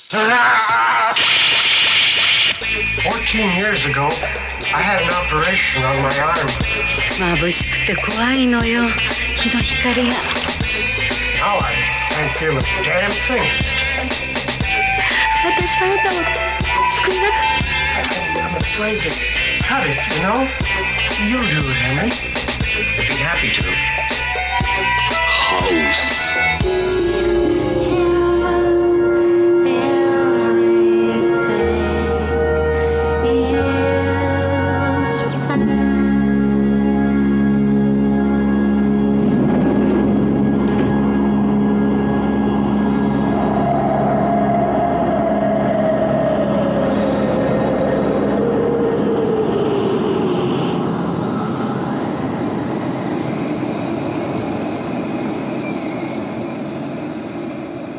14 years ago, I had an operation on my arm. 眩しくて怖いのよ、日の光が。Now I can't feel a damn thing. 私あなたを作りなかった。I'm afraid to cut it, you know? You do it, Henry. I'd be happy to. House.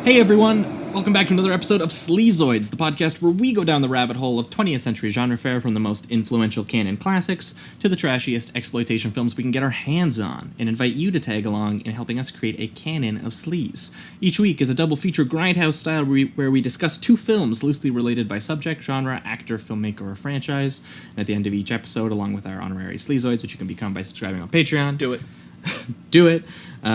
Hey everyone, welcome back to another episode of Sleazoids, the podcast where we go down the rabbit hole of 20th century genre fare from the most influential canon classics to the trashiest exploitation films we can get our hands on, and invite you to tag along in helping us create a canon of sleaze. Each week is a double feature grindhouse style where we discuss two films loosely related by subject, genre, actor, filmmaker, or franchise, and at the end of each episode, along with our honorary Sleazoids, which you can become by subscribing on Patreon. Do it. Do it.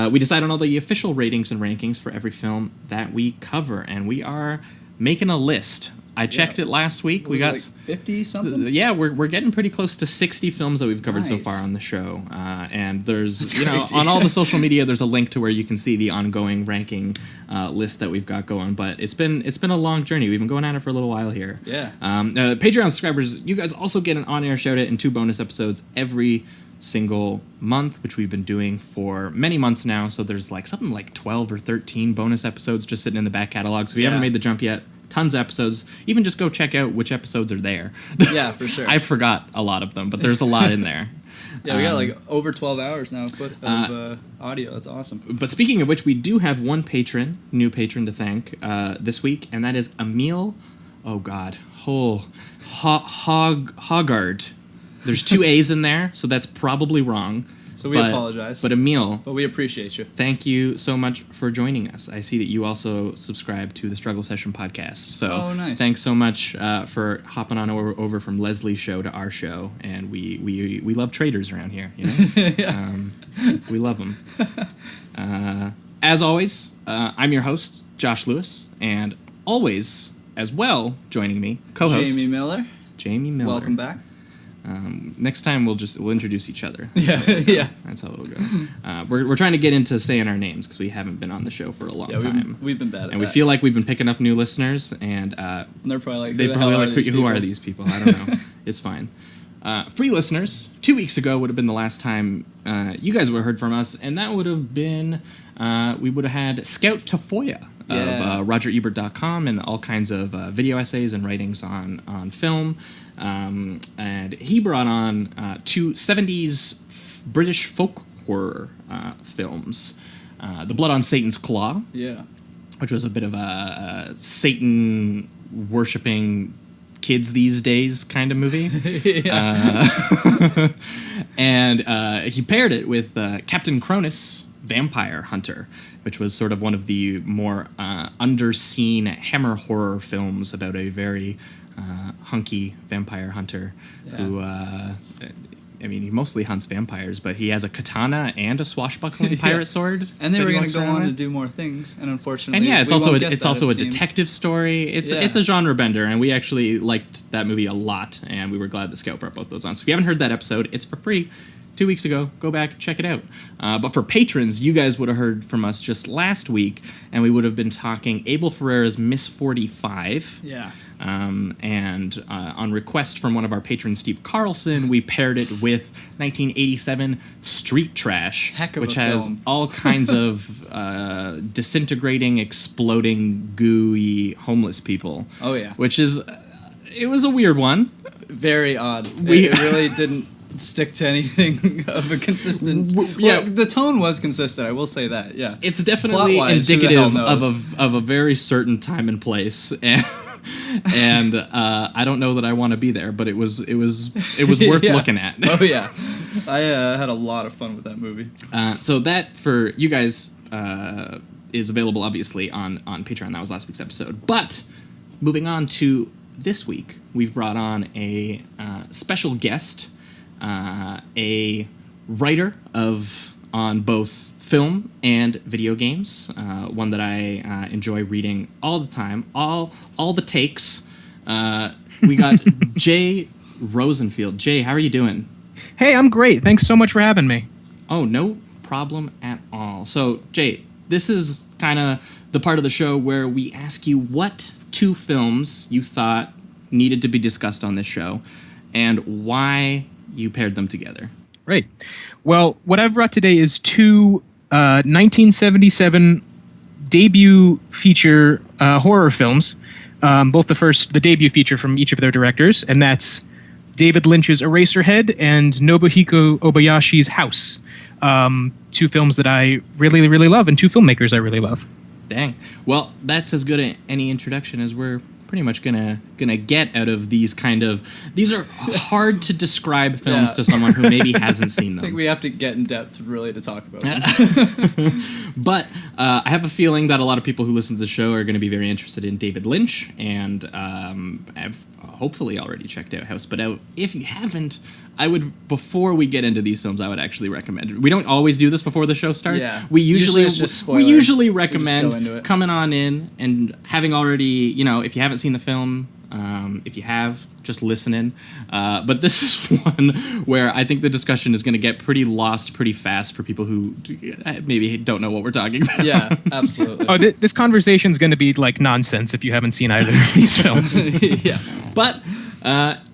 We decide on all the official ratings and rankings for every film that we cover, and we are making a list. I checked it last week. We got 50 something. Yeah, we're getting pretty close to 60 films that we've covered so far on the show. And there's on all the social media, there's a link to where you can see the ongoing ranking list that we've got going. But it's been a long journey. We've been going at it for a little while here. Yeah. Patreon subscribers, you guys also get an on-air shout out and 2 bonus episodes every single month, which we've been doing for many months now. So there's something like 12 or 13 bonus episodes just sitting in the back catalog. So we haven't made the jump yet. Tons of episodes. Even just go check out which episodes are there. Yeah, for sure. I forgot a lot of them, but there's a lot in there. Yeah, we got over 12 hours now of audio. That's awesome. But speaking of which, we do have one new patron to thank this week, and that is Emil. Oh God, Hoggard. There's 2 A's in there, so that's probably wrong. So we apologize. But Emil, we appreciate you. Thank you so much for joining us. I see that you also subscribe to the Struggle Session podcast. So nice. Thanks so much for hopping on over from Leslie's show to our show. And we love traders around here. You know? Yeah. We love them. As always, I'm your host, Josh Lewis, and always, as well, joining me, co-host Jamie Miller. Welcome back. Next time we'll introduce each other. Yeah. That's how it'll go. We're trying to get into saying our names because we haven't been on the show for a long time. We've been bad at that. And we feel like we've been picking up new listeners, and they're probably who are these people? I don't know. It's fine. Free listeners, 2 weeks ago would have been the last time you guys would have heard from us, and that would have been we would have had Scout Tafoya of RogerEbert.com and all kinds of video essays and writings on film. And he brought on 2 70s British folk horror films. The Blood on Satan's Claw, which was a bit of a Satan-worshipping kids these days kind of movie. And he paired it with Captain Cronus, Vampire Hunter, which was sort of one of the more underseen Hammer horror films about a very hunky vampire hunter who, he mostly hunts vampires, but he has a katana and a swashbuckling pirate sword. And they were going to go on to do more things, and unfortunately, it's also a detective story. It's a genre bender, and we actually liked that movie a lot, and we were glad that Scout brought both those on. So if you haven't heard that episode, it's for free. 2 weeks ago, go back, check it out. But for patrons, you guys would have heard from us just last week, and we would have been talking Abel Ferrara's Miss 45. Yeah. And on request from one of our patrons, Steve Carlson, we paired it with 1987 Street Trash, which has all kinds of disintegrating, exploding, gooey, homeless people. Oh, yeah. Which is, it was a weird one. Very odd. It really didn't stick to anything of a consistent. The tone was consistent. I will say that. Yeah, it's definitely indicative of a very certain time and place, and I don't know that I want to be there, but it was worth looking at. Oh yeah, I had a lot of fun with that movie. So that for you guys is available obviously on Patreon. That was last week's episode, but moving on to this week, we've brought on a special guest, a writer on both film and video games, one that I enjoy reading all the time, all the takes. We got Jay Rosenfield. Jay, how are you doing? Hey, I'm great. Thanks so much for having me. Oh, no problem at all. So, Jay, this is kind of the part of the show where we ask you what 2 films you thought needed to be discussed on this show and why you paired them together. Right. Well, what I've brought today is 2 1977 debut feature horror films, both the debut feature from each of their directors, and that's David Lynch's Eraserhead and Nobuhiko Obayashi's House. 2 films that I really, really love, and 2 filmmakers I really love. Dang. Well, that's as good any introduction as we're pretty much gonna get out of these kind of... These are hard to describe films to someone who maybe hasn't seen them. I think we have to get in depth really to talk about them. But I have a feeling that a lot of people who listen to the show are going to be very interested in David Lynch, and I've hopefully already checked out House. But if you haven't, I would, before we get into these films, I would actually recommend it. We don't always do this before the show starts. Yeah. We usually We recommend just go into it. coming on in and having already, if you haven't seen the film, if you have, just listen in. But this is one where I think the discussion is going to get pretty lost pretty fast for people who maybe don't know what we're talking about. Yeah, absolutely. Oh, this conversation is going to be like nonsense if you haven't seen either of these films. Yeah. But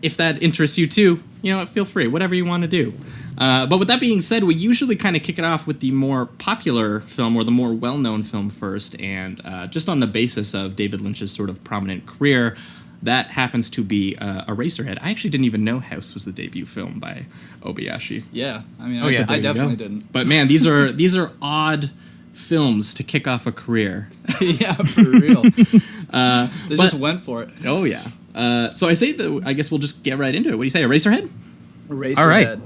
if that interests you too, feel free, whatever you want to do. But with that being said, we usually kind of kick it off with the more popular film or the more well-known film first. And just on the basis of David Lynch's sort of prominent career, that happens to be Eraserhead. I actually didn't even know House was the debut film by Obayashi. Yeah, I mean, Oh, yeah. I definitely didn't. But man, these are odd films to kick off a career. Yeah, for real. They just went for it. Oh yeah. So I guess we'll just get right into it. What do you say, Eraserhead? Eraserhead. All right.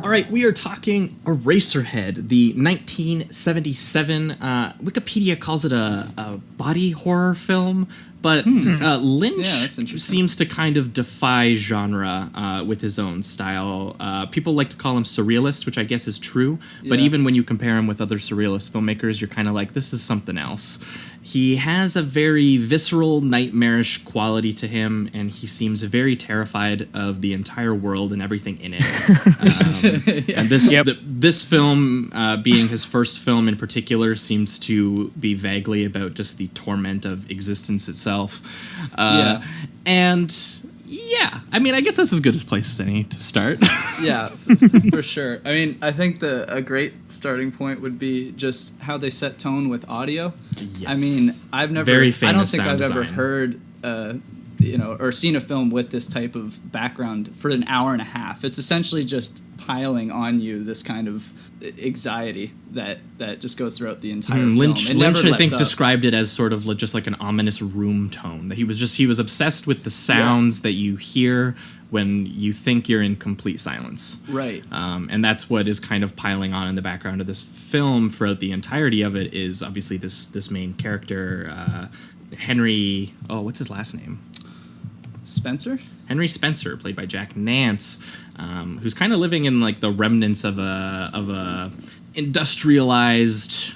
All right, we are talking Eraserhead, the 1977. Wikipedia calls it a body horror film, but Lynch Yeah, that's interesting. seems to kind of defy genre with his own style. People like to call him surrealist, which I guess is true, but Yeah. even when you compare him with other surrealist filmmakers, you're kind of like, this is something else. He has a very visceral, nightmarish quality to him, and he seems very terrified of the entire world and everything in it. And this film, being his first film in particular, seems to be vaguely about just the torment of existence itself. And yeah, I mean, I guess that's as good a place as any to start. Yeah, for sure. I mean, I think a great starting point would be just how they set tone with audio. Yes. I mean, I've never. Very I don't famous think sound I've ever design. heard, or seen a film with this type of background for an hour and a half. It's essentially just piling on you this kind of anxiety that just goes throughout the entire film. Lynch, It never I lets think, up. described it as sort of just like an ominous room tone. That he was obsessed with the sounds that you hear when you think you're in complete silence. Right. And that's what is kind of piling on in the background of this film throughout the entirety of it is obviously this main character, Henry. Oh, what's his last name? Spencer? Henry Spencer, played by Jack Nance, who's kind of living in like the remnants of a industrialized.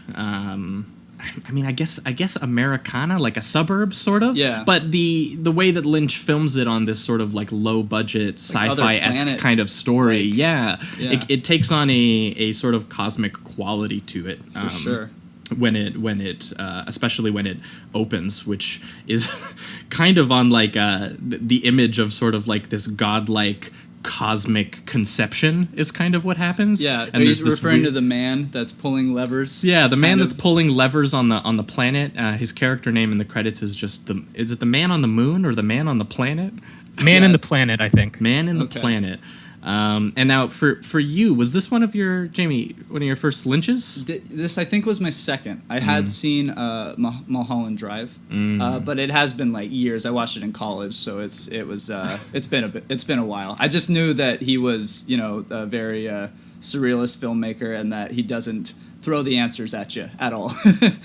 I mean, I guess Americana, like a suburb, sort of. Yeah. But the way that Lynch films it on this sort of like low budget sci-fi-esque Planet, kind of story, Yeah. it takes on a sort of cosmic quality to it. For sure. When it especially when it opens, which is kind of on like the image of sort of like this godlike cosmic conception is kind of what happens. Yeah, and he's referring to the man that's pulling levers. Yeah, the man that's pulling levers on the planet. His character name in the credits is just is it the man on the moon or the man on the planet? Man in the Planet, I think. Man in the Planet. And now for you, was this one of your first Lynches? This I think was my second. I had seen Mulholland Drive, but it has been like years. I watched it in college, so it's been a while. I just knew that he was a very surrealist filmmaker, and that he doesn't throw the answers at you at all.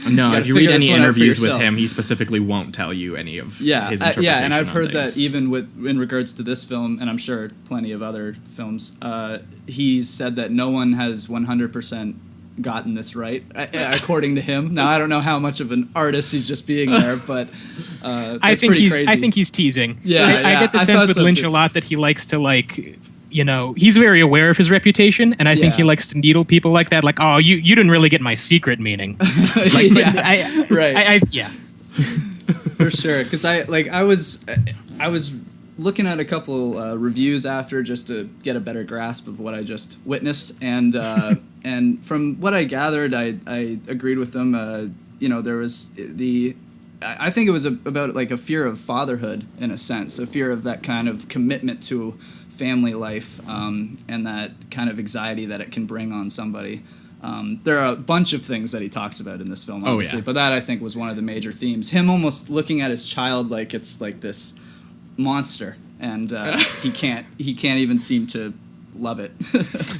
No, if you read any interviews with him, he specifically won't tell you any of his interpretation. Yeah, and I've heard things. that even in regards to this film, and I'm sure plenty of other films, he's said that no one has 100% gotten this right, according to him. Now, I don't know how much of an artist he's just being there, but I think he's teasing. Yeah, I get the sense with Lynch a lot that he likes to he's very aware of his reputation, and I think he likes to needle people like that. Like, oh, you didn't really get my secret meaning. Yeah, for sure. Because I was looking at a couple reviews after just to get a better grasp of what I just witnessed, and and from what I gathered, I agreed with them. There was I think it was about like a fear of fatherhood, in a sense, a fear of that kind of commitment to family life, and that kind of anxiety that it can bring on somebody. There are a bunch of things that he talks about in this film, obviously, but that I think was one of the major themes. Him almost looking at his child like it's like this monster, and he can't even seem to love it.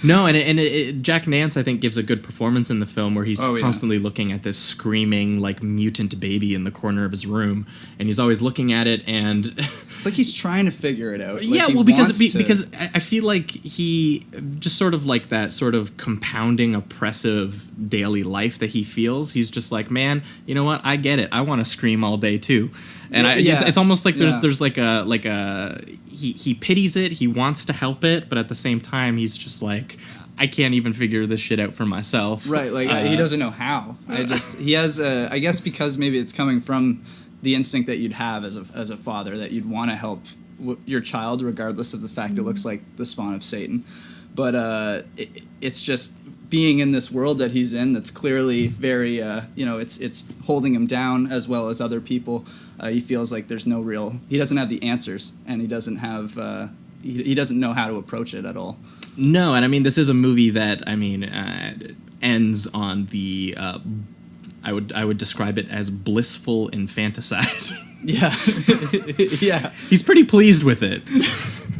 No, and Jack Nance, I think, gives a good performance in the film where he's constantly looking at this screaming like mutant baby in the corner of his room, and he's always looking at it, and it's like he's trying to figure it out. Because I feel like he just sort of like that sort of compounding oppressive daily life that he feels. He's just like, man, you know what? I get it. I want to scream all day too. And it's almost like there's like a he pities it, he wants to help it, but at the same time he's just like, I can't even figure this shit out for myself. Right, like he doesn't know how. He has I guess because maybe it's coming from the instinct that you'd have as a father, that you'd want to help your child regardless of the fact it looks like the spawn of Satan. But it's just being in this world that he's in that's clearly very it's holding him down as well as other people. He feels like there's he doesn't have the answers, and he doesn't have he doesn't know how to approach it at all. No, and I mean, this is a movie that ends on the I would describe it as blissful infanticide. Yeah. Yeah, he's pretty pleased with it.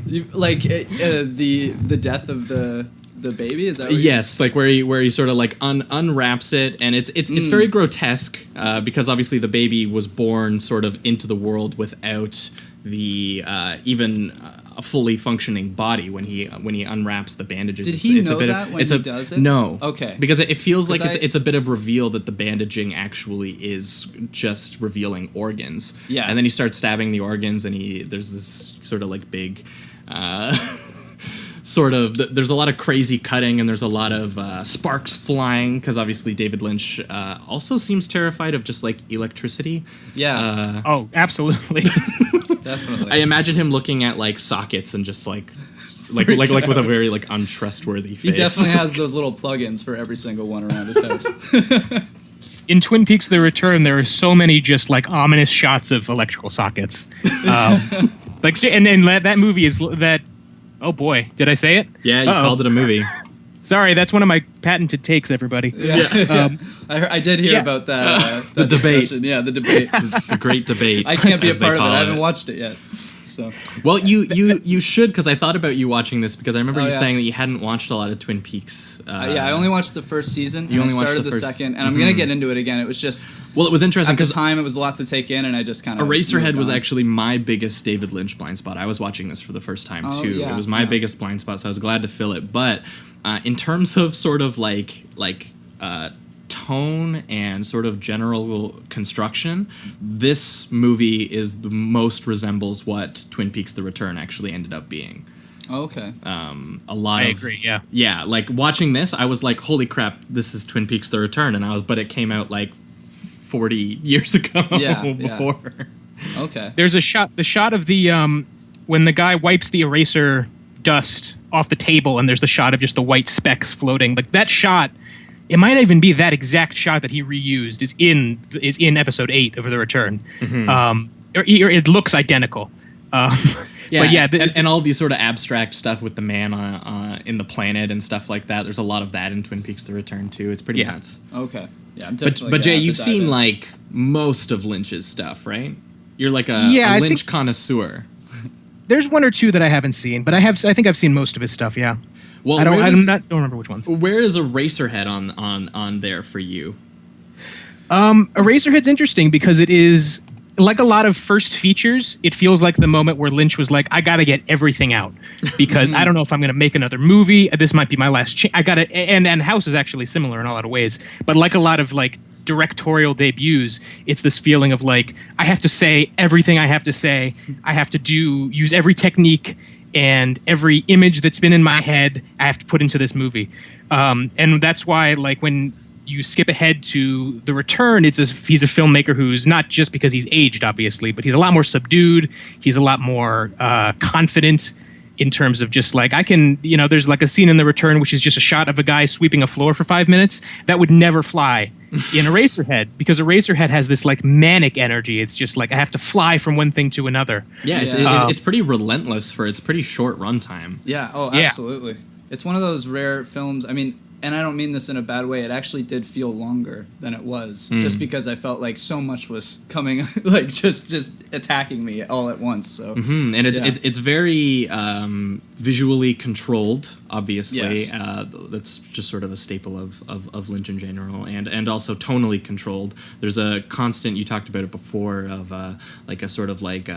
The death of the baby, is that what yes, like where he sort of like unwraps it, and it's very grotesque, because obviously the baby was born sort of into the world without the even a fully functioning body when he unwraps the bandages. Did he know that when he does it? No. Okay. Because it feels like it's a bit of reveal that the bandaging actually is just revealing organs. Yeah. And then he starts stabbing the organs, and there's this sort of like big there's a lot of crazy cutting, and there's a lot of sparks flying, because obviously David Lynch also seems terrified of just like electricity. Yeah. Oh, absolutely. Definitely. I imagine him looking at like sockets and just like with a very like untrustworthy face. He definitely has those little plugins for every single one around his house. In Twin Peaks: The Return, there are so many just like ominous shots of electrical sockets. And that movie is that. Oh boy, did I say it? Yeah, you called it a movie. Sorry, that's one of my patented takes, everybody. Yeah. I did hear about that. The debate. Yeah, the debate. The great debate. I can't be a part of it. I haven't watched it yet. So. Well, you should, because I thought about you watching this, because I remember you saying that you hadn't watched a lot of Twin Peaks. I only watched the first season. You only started watched the first, second, and I'm going to get into it again. It was just... Well, it was interesting because at the time it was a lot to take in, and I just kind of... ERASERHEAD was actually my biggest David Lynch blind spot. I was watching this for the first time too. Yeah, it was my biggest blind spot, so I was glad to fill it. But in terms of sort of like tone and sort of general construction, this movie is the most resembles what Twin Peaks: The Return actually ended up being. Oh, okay. I agree. Yeah. Yeah, like watching this, I was like, "Holy crap! This is Twin Peaks: The Return," but it came out like 40 years ago. Before. Okay. There's the shot of the when the guy wipes the eraser dust off the table, and there's the shot of just the white specks floating. Like that shot, it might even be that exact shot that he reused is in episode 8 of The Return. Or it looks identical. Yeah, but yeah, and all these sort of abstract stuff with the man in the planet and stuff like that. There's a lot of that in Twin Peaks: The Return too. It's pretty nuts. Okay, yeah. I'm But Jay, you've seen like most of Lynch's stuff, right? You're like a Lynch connoisseur. There's one or two that I haven't seen, but I think I've seen most of his stuff. Yeah. Well, I don't remember which ones. Where is Eraserhead on there for you? Eraserhead's interesting because it is, like a lot of first features, it feels like the moment where Lynch was like, I got to get everything out because I don't know if I'm going to make another movie. This might be my last chance. I got to, and House is actually similar in a lot of ways, but like a lot of like directorial debuts, it's this feeling of like, I have to say everything I have to say. I have to use every technique and every image that's been in my head, I have to put into this movie. And that's why, like, when you skip ahead to The Return, he's a filmmaker who's not just because he's aged, obviously, but he's a lot more subdued. He's a lot more confident in terms of just like, I can, there's like a scene in The Return, which is just a shot of a guy sweeping a floor for 5 minutes. That would never fly in Eraserhead because Eraserhead has this like manic energy. It's just like, I have to fly from one thing to another. Yeah, it's pretty relentless for its pretty short runtime. Yeah, absolutely. It's one of those rare films. I mean, and I don't mean this in a bad way, it actually did feel longer than it was, just because I felt like so much was coming, like just attacking me all at once. So, and it's very visually controlled. Obviously, yes. That's just sort of a staple of Lynch in general, and also tonally controlled. There's a constant, you talked about it before, of like a sort of like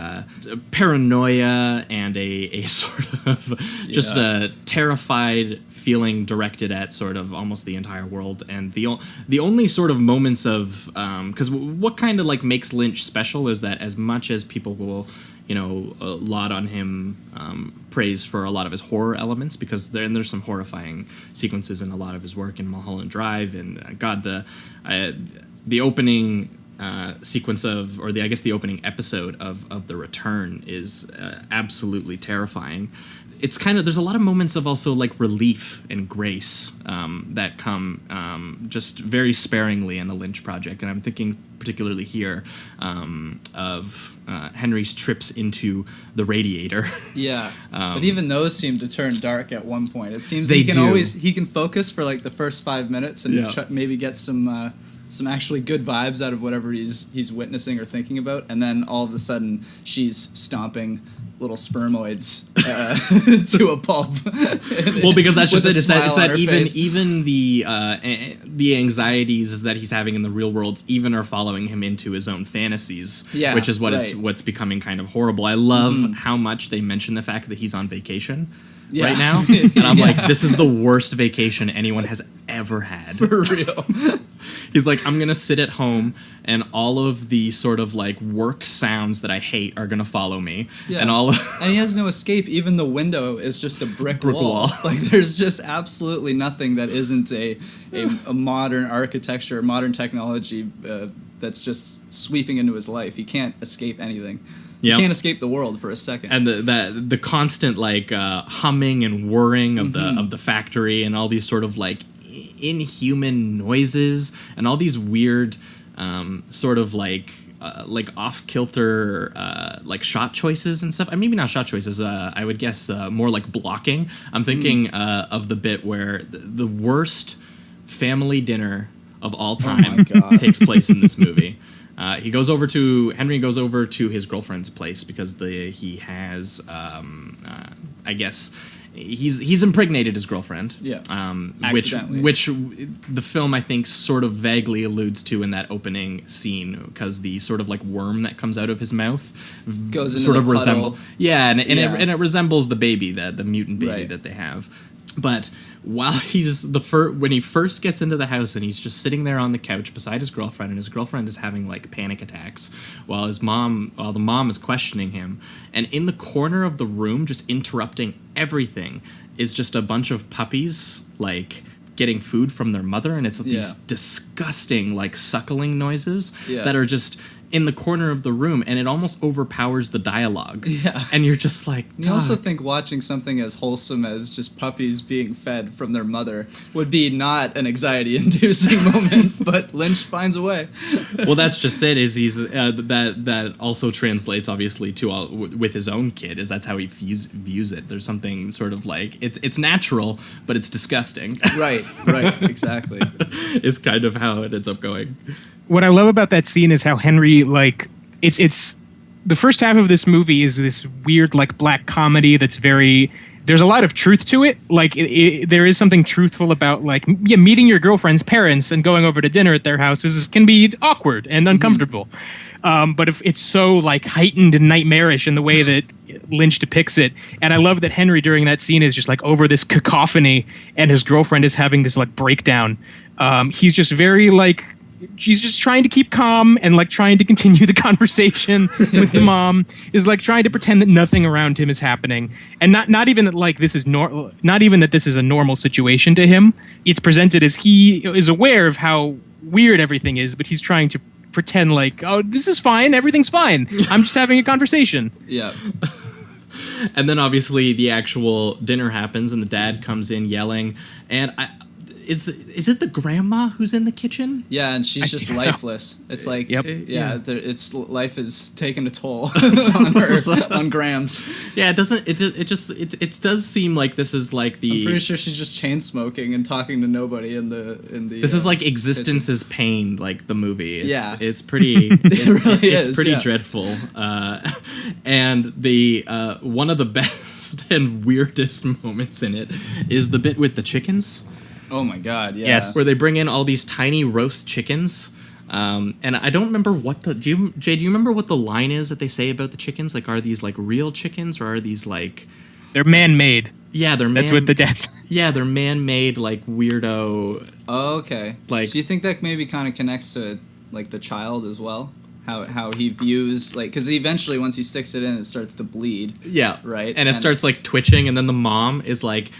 paranoia and a sort of just a terrified feeling directed at sort of almost the entire world. And the only sort of moments of because what kind of like makes Lynch special is that as much as people will a lot on him praise for a lot of his horror elements, because there's some horrifying sequences in a lot of his work in Mulholland Drive, and God, the opening sequence the opening episode of The Return is absolutely terrifying. It's kind of, there's a lot of moments of also like relief and grace that come just very sparingly in a Lynch project, and I'm thinking particularly here of Henry's trips into the radiator. Yeah, but even those seem to turn dark at one point. It seems he can focus for like the first 5 minutes and maybe get some actually good vibes out of whatever he's witnessing or thinking about, and then all of a sudden she's stomping little spermoids to a pulp. Well, because that's just it. It's that face. even the anxieties that he's having in the real world even are following him into his own fantasies, which is what's becoming kind of horrible. I love how much they mention the fact that he's on vacation right now, and I'm like, this is the worst vacation anyone has ever had. For real. He's like, I'm gonna sit at home, and all of the sort of like work sounds that I hate are gonna follow me, and and he has no escape. Even the window is just a brick wall. Like there's just absolutely nothing that isn't a modern architecture, modern technology that's just sweeping into his life. He can't escape anything. You can't escape the world for a second. And the constant like humming and whirring of the factory, and all these sort of like inhuman noises, and all these weird sort of like off-kilter like shot choices and stuff. Maybe not shot choices. I would guess more like blocking. I'm thinking of the bit where the worst family dinner of all time takes place in this movie. Henry goes over to his girlfriend's place because he has I guess he's impregnated his girlfriend. Yeah. Which the film I think sort of vaguely alludes to in that opening scene, because the sort of like worm that comes out of his mouth goes into sort of the resemble. Yeah, and it resembles the baby, the mutant baby that they have. But while when he first gets into the house and he's just sitting there on the couch beside his girlfriend, and his girlfriend is having like panic attacks while the mom is questioning him, and in the corner of the room, just interrupting everything, is just a bunch of puppies like getting food from their mother, and it's these disgusting like suckling noises that are just, in the corner of the room, and it almost overpowers the dialogue. Yeah. And you're just like, I also think watching something as wholesome as just puppies being fed from their mother would be not an anxiety-inducing moment, but Lynch finds a way. well, that's just it. Is he's that also translates obviously to all with his own kid. Is that's how he views it. There's something sort of like it's natural, but it's disgusting. Right, exactly. Is kind of how it ends up going. What I love about that scene is how Henry, like, it's the first half of this movie is this weird, like, black comedy that's there's a lot of truth to it. Like, there is something truthful about, like, meeting your girlfriend's parents and going over to dinner at their houses can be awkward and uncomfortable. But if it's so, like, heightened and nightmarish in the way that Lynch depicts it. And I love that Henry during that scene is just, like, over this cacophony and his girlfriend is having this, like, breakdown. He's just very, like, she's just trying to keep calm and like trying to continue the conversation with the mom, is like trying to pretend that nothing around him is happening, and not even that like this is not even that this is a normal situation to him. It's presented as he is aware of how weird everything is, but he's trying to pretend like, oh, this is fine, everything's fine, I'm just having a conversation. Yeah. And then obviously the actual dinner happens and the dad comes in yelling, and is it the grandma who's in the kitchen? Yeah, and she's just lifeless. So. It's like, yep. It's life is taking a toll on her, on Grams. Yeah, it doesn't. It does seem like this is like the. I'm pretty sure she's just chain smoking and talking to nobody in the. This is like Existence is Pain, like the movie. It's pretty. It's pretty dreadful. And the one of the best and weirdest moments in it is the bit with the chickens. Oh my God! Yeah. Yes. Where they bring in all these tiny roast chickens, and I don't remember what do you remember what the line is that they say about the chickens? Like, are these like real chickens or are these like? They're man-made. Yeah, That's what the dad's. Yeah, they're man-made, like weirdo. Oh, okay. Like, do you think that maybe kind of connects to like the child as well? How he views, like, because eventually once he sticks it in, it starts to bleed. Yeah. Right. And it starts like twitching, and then the mom is like.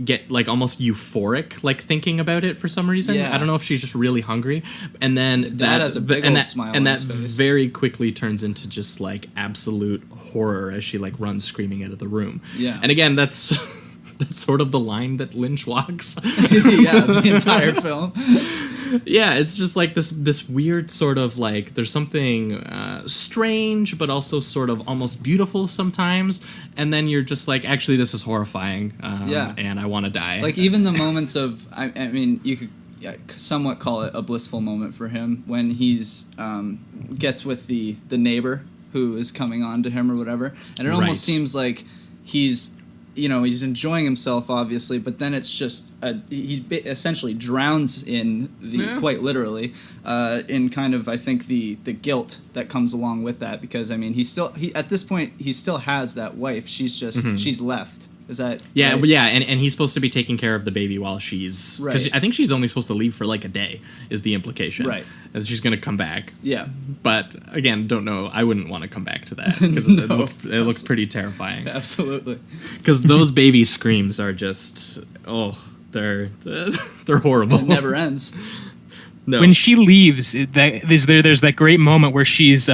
Get like almost euphoric, like thinking about it for some reason. Yeah. I don't know if she's just really hungry, and then Dad has a big old smile and on that his face. very quickly turns into just like absolute horror as she like runs screaming out of the room. Yeah, and again, that's sort of the line that Lynch walks. Yeah, the entire film. Yeah, it's just like this weird sort of like there's something strange, but also sort of almost beautiful sometimes, and then you're just like, actually, this is horrifying. And I want to die. Like even the moments of, I mean, you could somewhat call it a blissful moment for him when he's gets with the neighbor who is coming on to him or whatever, and it almost seems like he's enjoying himself, obviously, but then it's just he essentially drowns in quite literally in kind of, I think, the guilt that comes along with that, because I mean he at this point he still has that wife. She's just she's left. Is that yeah? right? Yeah, and he's supposed to be taking care of the baby while she's because I think she's only supposed to leave for like a day is the implication, right? And she's gonna come back. Yeah, but again, don't know. I wouldn't want to come back to that because it looks pretty terrifying. Absolutely, because those baby screams are just they're horrible. It never ends. No. When she leaves, there's that great moment where she's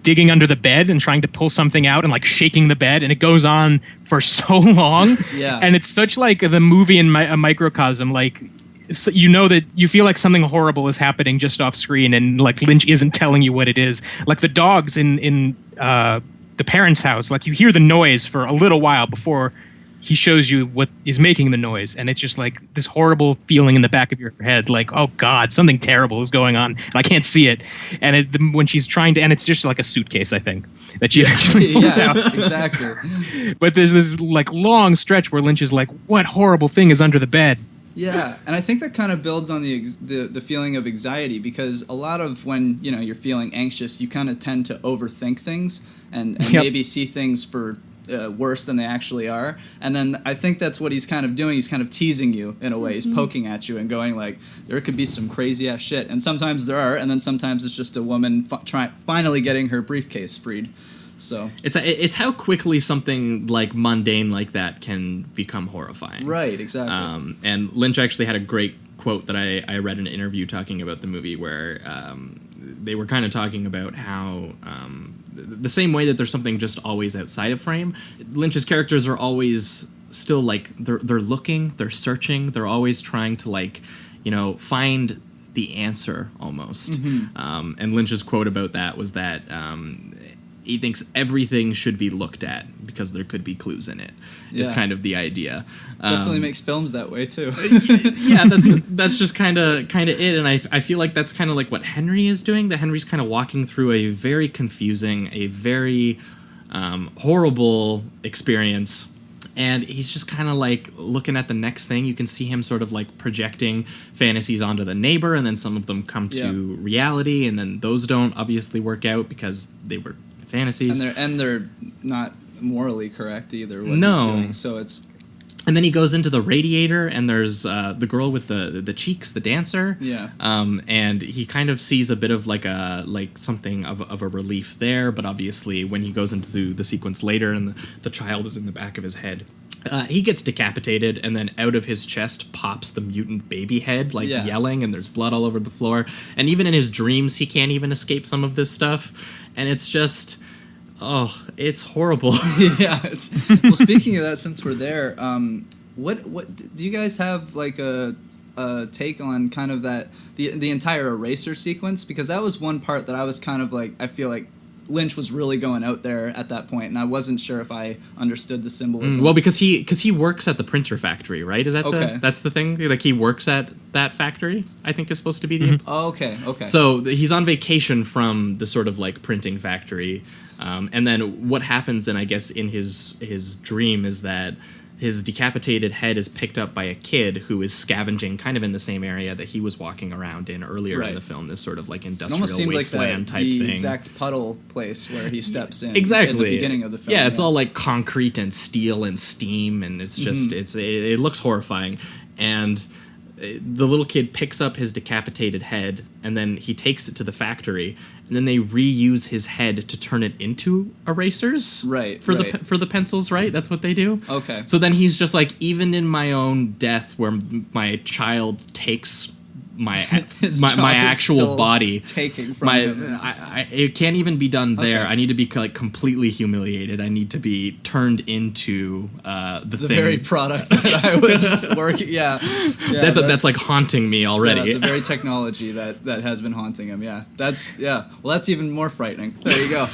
digging under the bed and trying to pull something out and like shaking the bed, and it goes on for so long. Yeah, and it's such like the movie in a microcosm. Like, so you know that you feel like something horrible is happening just off screen, and like Lynch isn't telling you what it is. Like the dogs in the parents' house, like you hear the noise for a little while before he shows you what is making the noise, and it's just like this horrible feeling in the back of your head, like, oh God, something terrible is going on, and I can't see it. And when she's trying to, and it's just like a suitcase, I think, that she actually pulls out. Exactly. But there's this like long stretch where Lynch is like, what horrible thing is under the bed? Yeah, and I think that kind of builds on the feeling of anxiety, because a lot of when you're feeling anxious, you kind of tend to overthink things and maybe see things for worse than they actually are. And then I think that's what he's kind of doing. He's kind of teasing you in a way. He's poking at you and going like, there could be some crazy ass shit. And sometimes there are, and then sometimes it's just a woman finally getting her briefcase freed. So it's how quickly something like mundane like that can become horrifying. Right, exactly. And Lynch actually had a great quote that I read in an interview talking about the movie where they were kind of talking about how the same way that there's something just always outside of frame, Lynch's characters are always still like they're looking, they're searching, they're always trying to like, find the answer almost. And Lynch's quote about that was that he thinks everything should be looked at because there could be clues in it. Is kind of the idea. Definitely makes films that way too. Yeah, that's just kind of it, and I feel like that's kind of like what Henry is doing. That Henry's kind of walking through a very confusing, a very horrible experience. And he's just kind of like looking at the next thing. You can see him sort of like projecting fantasies onto the neighbor, and then some of them come to reality, and then those don't obviously work out because they were fantasies. And they're not morally correct either. What No. he's doing. So it's. And then he goes into the radiator, and there's the girl with the cheeks, the dancer. Yeah. And he kind of sees a bit of like something of a relief there, but obviously when he goes into the sequence later, and the child is in the back of his head, he gets decapitated, and then out of his chest pops the mutant baby head, yelling, and there's blood all over the floor. And even in his dreams, he can't even escape some of this stuff, and it's just. Oh, it's horrible. Yeah. Well, speaking of that, since we're there, what do you guys have like a take on kind of that the entire eraser sequence? Because that was one part that I was kind of like, I feel like Lynch was really going out there at that point, and I wasn't sure if I understood the symbolism. Well, because he works at the printer factory, right? Is that that's the thing? Like he works at that factory, I think is supposed to be the. Oh, okay. So he's on vacation from the sort of like printing factory, and then what happens, and I guess in his dream, is that his decapitated head is picked up by a kid who is scavenging kind of in the same area that he was walking around in earlier in the film, this sort of like industrial wasteland type the thing. Exact puddle place where he steps in. Exactly. In the beginning of the film. Yeah, it's all like concrete and steel and steam, and it's just it looks horrifying. And the little kid picks up his decapitated head, and then he takes it to the factory, and then they reuse his head to turn it into erasers. Right. For the pencils, right? That's what they do. Okay. So then he's just like, even in my own death, where my child takes my actual body, taking from him. It can't even be done there. Okay. I need to be like completely humiliated. I need to be turned into the thing. very product that I was working. Yeah, that's like haunting me already. Yeah, the very technology that has been haunting him. Yeah, that's Well, that's even more frightening. There you go.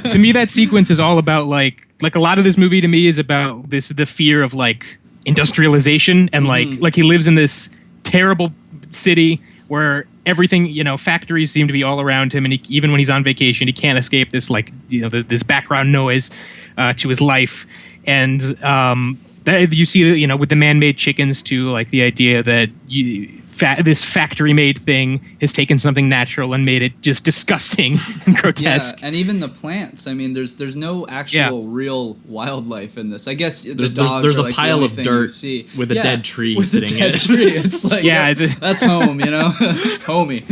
To me, that sequence is all about like a lot of this movie to me is about the fear of like industrialization, and like he lives in this terrible city where everything, factories seem to be all around him, and even when he's on vacation, he can't escape this this background noise to his life. And you see, with the man-made chickens too, like the idea that this factory-made thing has taken something natural and made it just disgusting and grotesque. Yeah, and even the plants. I mean, there's no actual real wildlife in this. I guess the dogs there's are a like pile the of only dirt thing you see. with a dead tree with sitting a dead tree. It's like that's home, homie.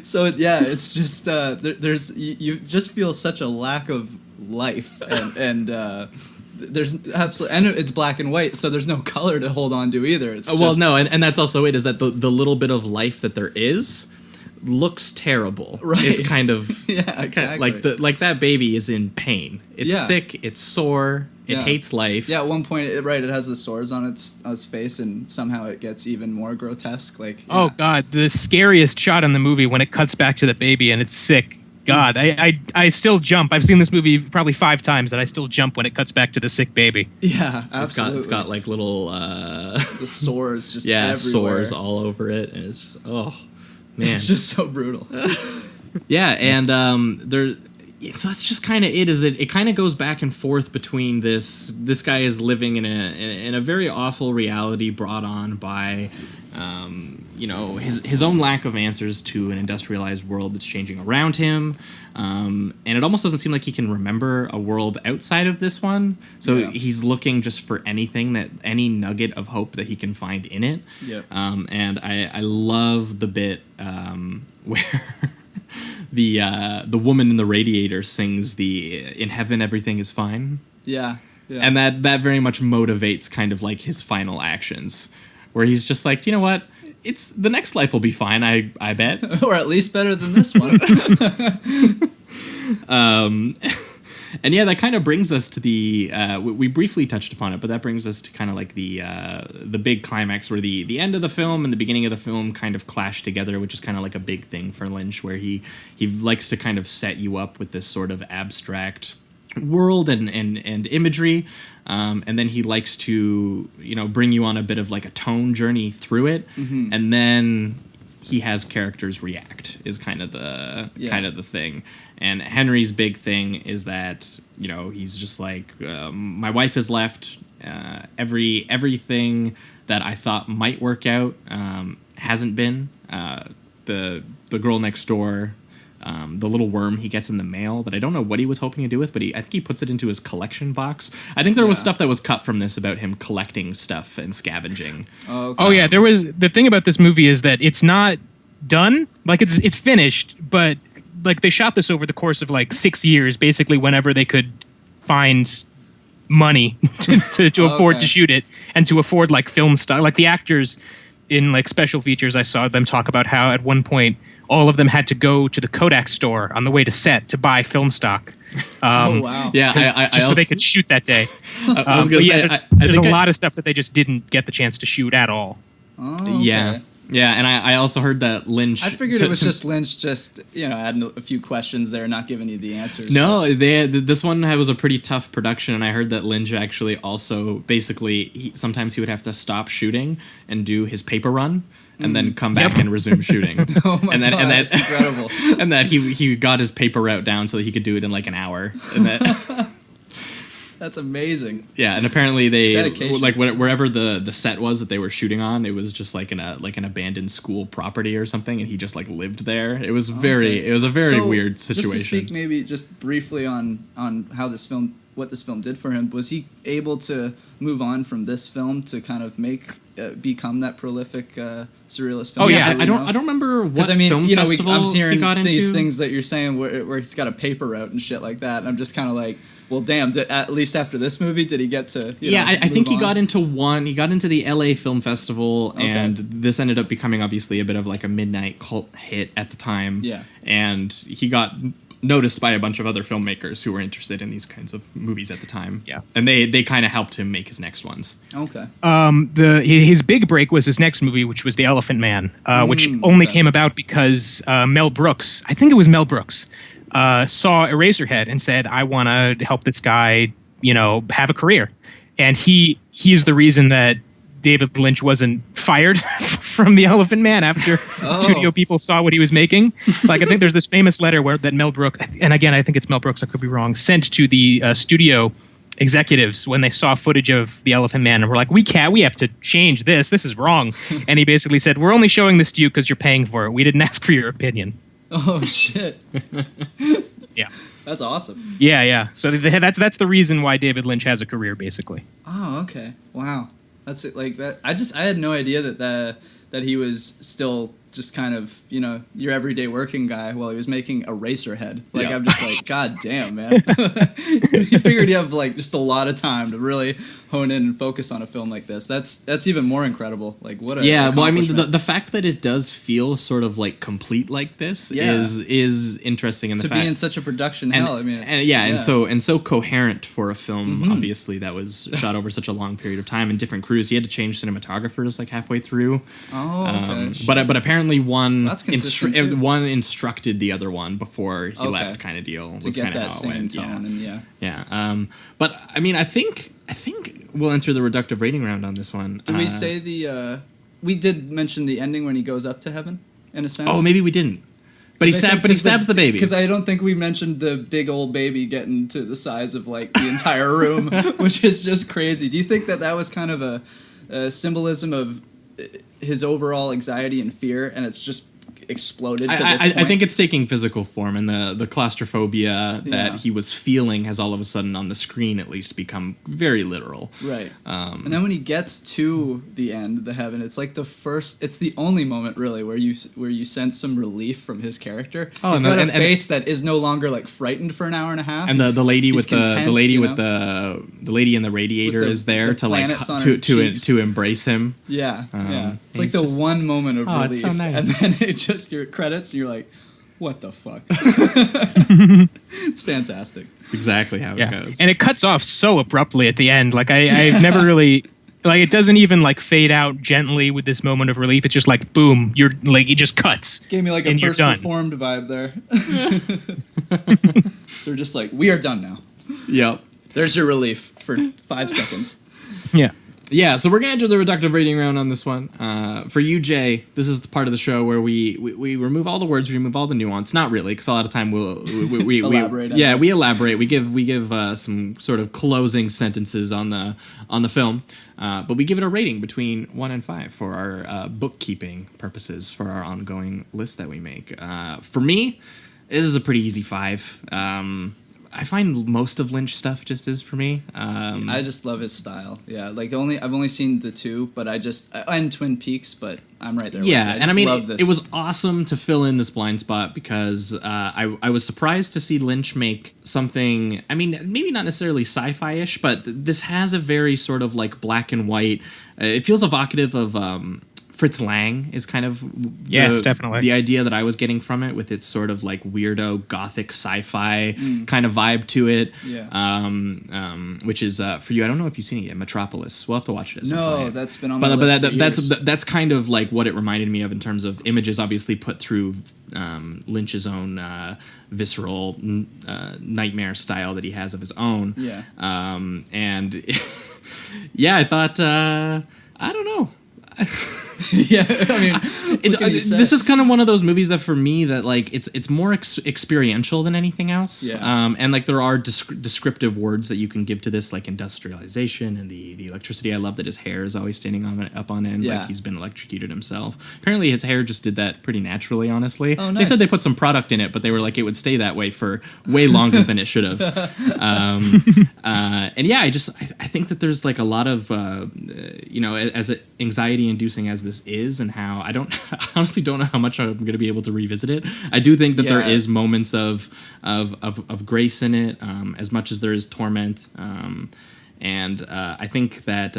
So it's just you just feel such a lack of life and there's absolutely, and it's black and white, so there's no color to hold on to either. It's and that's also it, is that the little bit of life that there is looks terrible. Right. It's kind of exactly. like that baby is in pain. It's sick. It's sore. It hates life. Yeah, at one point, it has the sores on its face, and somehow it gets even more grotesque. Oh God, the scariest shot in the movie when it cuts back to the baby and it's sick. God, I still jump. I've seen this movie probably 5 times, and I still jump when it cuts back to the sick baby. Yeah, absolutely. It's got like little the sores just everywhere. Sores all over it, and it's just man, it's just so brutal. Yeah, and so that's just kind of it. Is it kind of goes back and forth between this guy is living in a very awful reality brought on by his own lack of answers to an industrialized world that's changing around him, and it almost doesn't seem like he can remember a world outside of this one. So he's looking just for any nugget of hope that he can find in it. Yep. And I love the bit where the woman in the radiator sings the "In Heaven Everything Is Fine." Yeah. And that very much motivates kind of like his final actions, where he's just like, you know what? it's the next life will be fine. I bet, or at least better than this one. And yeah, that kind of brings us to the we briefly touched upon it, but that brings us to kind of like the big climax where the end of the film and the beginning of the film kind of clash together, which is kind of like a big thing for Lynch, where he likes to kind of set you up with this sort of abstract world and imagery, and then he likes to bring you on a bit of like a tone journey through it, and then he has characters react is kind of the thing. And Henry's big thing is that he's just like, my wife has left, everything that I thought might work out hasn't been. The girl next door, the little worm he gets in the mail that I don't know what he was hoping to do with, but I think he puts it into his collection box. I think there was stuff that was cut from this about him collecting stuff and scavenging. Oh yeah, there was the thing about this movie is that it's not done, like it's finished, but like they shot this over the course of like 6 years, basically whenever they could find money to afford to shoot it and to afford like film stuff. Like the actors in like special features, I saw them talk about how at one point all of them had to go to the Kodak store on the way to set to buy film stock. Oh wow! Yeah, I so they could shoot that day. I was gonna say, there's a lot of stuff that they just didn't get the chance to shoot at all. Oh, okay. Yeah, and I also heard that Lynch... I figured it was just Lynch just, adding a few questions there, not giving you the answers. No, this one was a pretty tough production, and I heard that Lynch actually also, basically, sometimes he would have to stop shooting and do his paper run, and then come back and resume shooting. Oh my God, that's incredible. And that he got his paper route down so that he could do it in like an hour. And that... That's amazing. Yeah, and apparently they dedication. Like wherever the set was that they were shooting on, it was just like an abandoned school property or something, and he just like lived there. It was a very weird situation. Just to speak maybe just briefly on how what this film did for him, was he able to move on from this film to kind of become that prolific surrealist film? Oh yeah, I don't remember what film festival I'm hearing he got these into. things that you're saying where he's got a paper route and shit like that, and I'm just kind of like, well, damn! At least after this movie, did he get to? I think he got into one. He got into the LA Film Festival, and this ended up becoming obviously a bit of like a midnight cult hit at the time. Yeah, and he got noticed by a bunch of other filmmakers who were interested in these kinds of movies at the time. Yeah, and they kind of helped him make his next ones. Okay. His big break was his next movie, which was The Elephant Man, which only came about because Mel Brooks, I think it was Mel Brooks, saw Eraserhead and said, I want to help this guy, have a career. And he is the reason that David Lynch wasn't fired from The Elephant Man after studio people saw what he was making. Like, I think there's this famous letter that Mel Brooks, and again, I think it's Mel Brooks, I could be wrong, sent to the studio executives when they saw footage of The Elephant Man and were like, we have to change this is wrong. And he basically said, we're only showing this to you because you're paying for it. We didn't ask for your opinion. Oh shit. Yeah, that's awesome. Yeah. So that's the reason why David Lynch has a career, basically. Oh, okay. Wow, that's it. Like that. I had no idea that he was still just kind of your everyday working guy while he was making Eraserhead. Like, I'm just like, God damn, man. You figured you have like just a lot of time to really hone in and focus on a film like this. That's even more incredible. Like, what a well, I mean, the fact that it does feel sort of like complete like this is interesting. In the to fact be in such a production hell. I mean, and so coherent for a film. Obviously, that was shot over such a long period of time and different crews. He had to change cinematographers like halfway through. Oh, okay. But apparently one instructed the other one before he left, kind of deal. To was get kind of that how same it went. tone But I mean, I think we'll enter the reductive rating round on this one. Did we say we did mention the ending when he goes up to heaven in a sense? Oh, maybe we didn't. But he stabs the baby. Because I don't think we mentioned the big old baby getting to the size of like the entire room, which is just crazy. Do you think that was kind of a symbolism of his overall anxiety and fear, and it's just exploded to this point? I think it's taking physical form, and the claustrophobia that he was feeling has all of a sudden on the screen at least become very literal. Right. And then when he gets to the end, the heaven, it's like it's the only moment really where you sense some relief from his character. He's got a face that is no longer like frightened for an hour and a half. And the lady with the lady in the radiator is there to like to embrace him. Yeah. It's like the one moment of relief, it's so nice. and then it just your credits, and you're like, what the fuck? It's fantastic. It's exactly how it goes. And it cuts off so abruptly at the end. Like I've never really like it doesn't even like fade out gently with this moment of relief. It's just like boom, you're like it just cuts. Gave me like a First Reformed vibe there. They're just like, we are done now. Yep. There's your relief for 5 seconds. Yeah. Yeah, so we're going to do the reductive rating round on this one. For you, Jay, this is the part of the show where we remove all the words, we remove all the nuance. Not really, because a lot of time we elaborate. We elaborate. We give some sort of closing sentences on the film, but we give it a rating between 1 and 5 for our bookkeeping purposes for our ongoing list that we make. For me, this is a pretty easy 5. I find most of Lynch stuff just is for me. I just love his style. Yeah, like I've only seen the 2, but and Twin Peaks, but I'm right there. Yeah, with you. and I mean, love this. it was awesome to fill in this blind spot because I was surprised to see Lynch make something. I mean, maybe not necessarily sci-fi-ish, but this has a very sort of like black and white. It feels evocative of. Fritz Lang is kind of definitely the idea that I was getting from it, with its sort of like weirdo gothic sci-fi kind of vibe to it. Yeah. Which is for you. I don't know if you've seen it yet. Metropolis. We'll have to watch it at some point. No, that's been on my list for years. That's kind of like what it reminded me of in terms of images, obviously put through Lynch's own visceral nightmare style that he has of his own. Yeah. And yeah, I thought I don't know. Yeah, I mean, this is kind of one of those movies that for me that like it's more experiential than anything else. Yeah. And like there are descriptive words that you can give to this, like industrialization and the electricity. I love that his hair is always standing up on end, like he's been electrocuted himself. Apparently his hair just did that pretty naturally, honestly. Oh, nice. They said they put some product in it, but they were like it would stay that way for way longer than it should have. And yeah, I think that there's like a lot of as anxiety inducing as this is, and how I honestly don't know how much I'm going to be able to revisit it. I do think that there is moments of grace in it, as much as there is torment. And I think that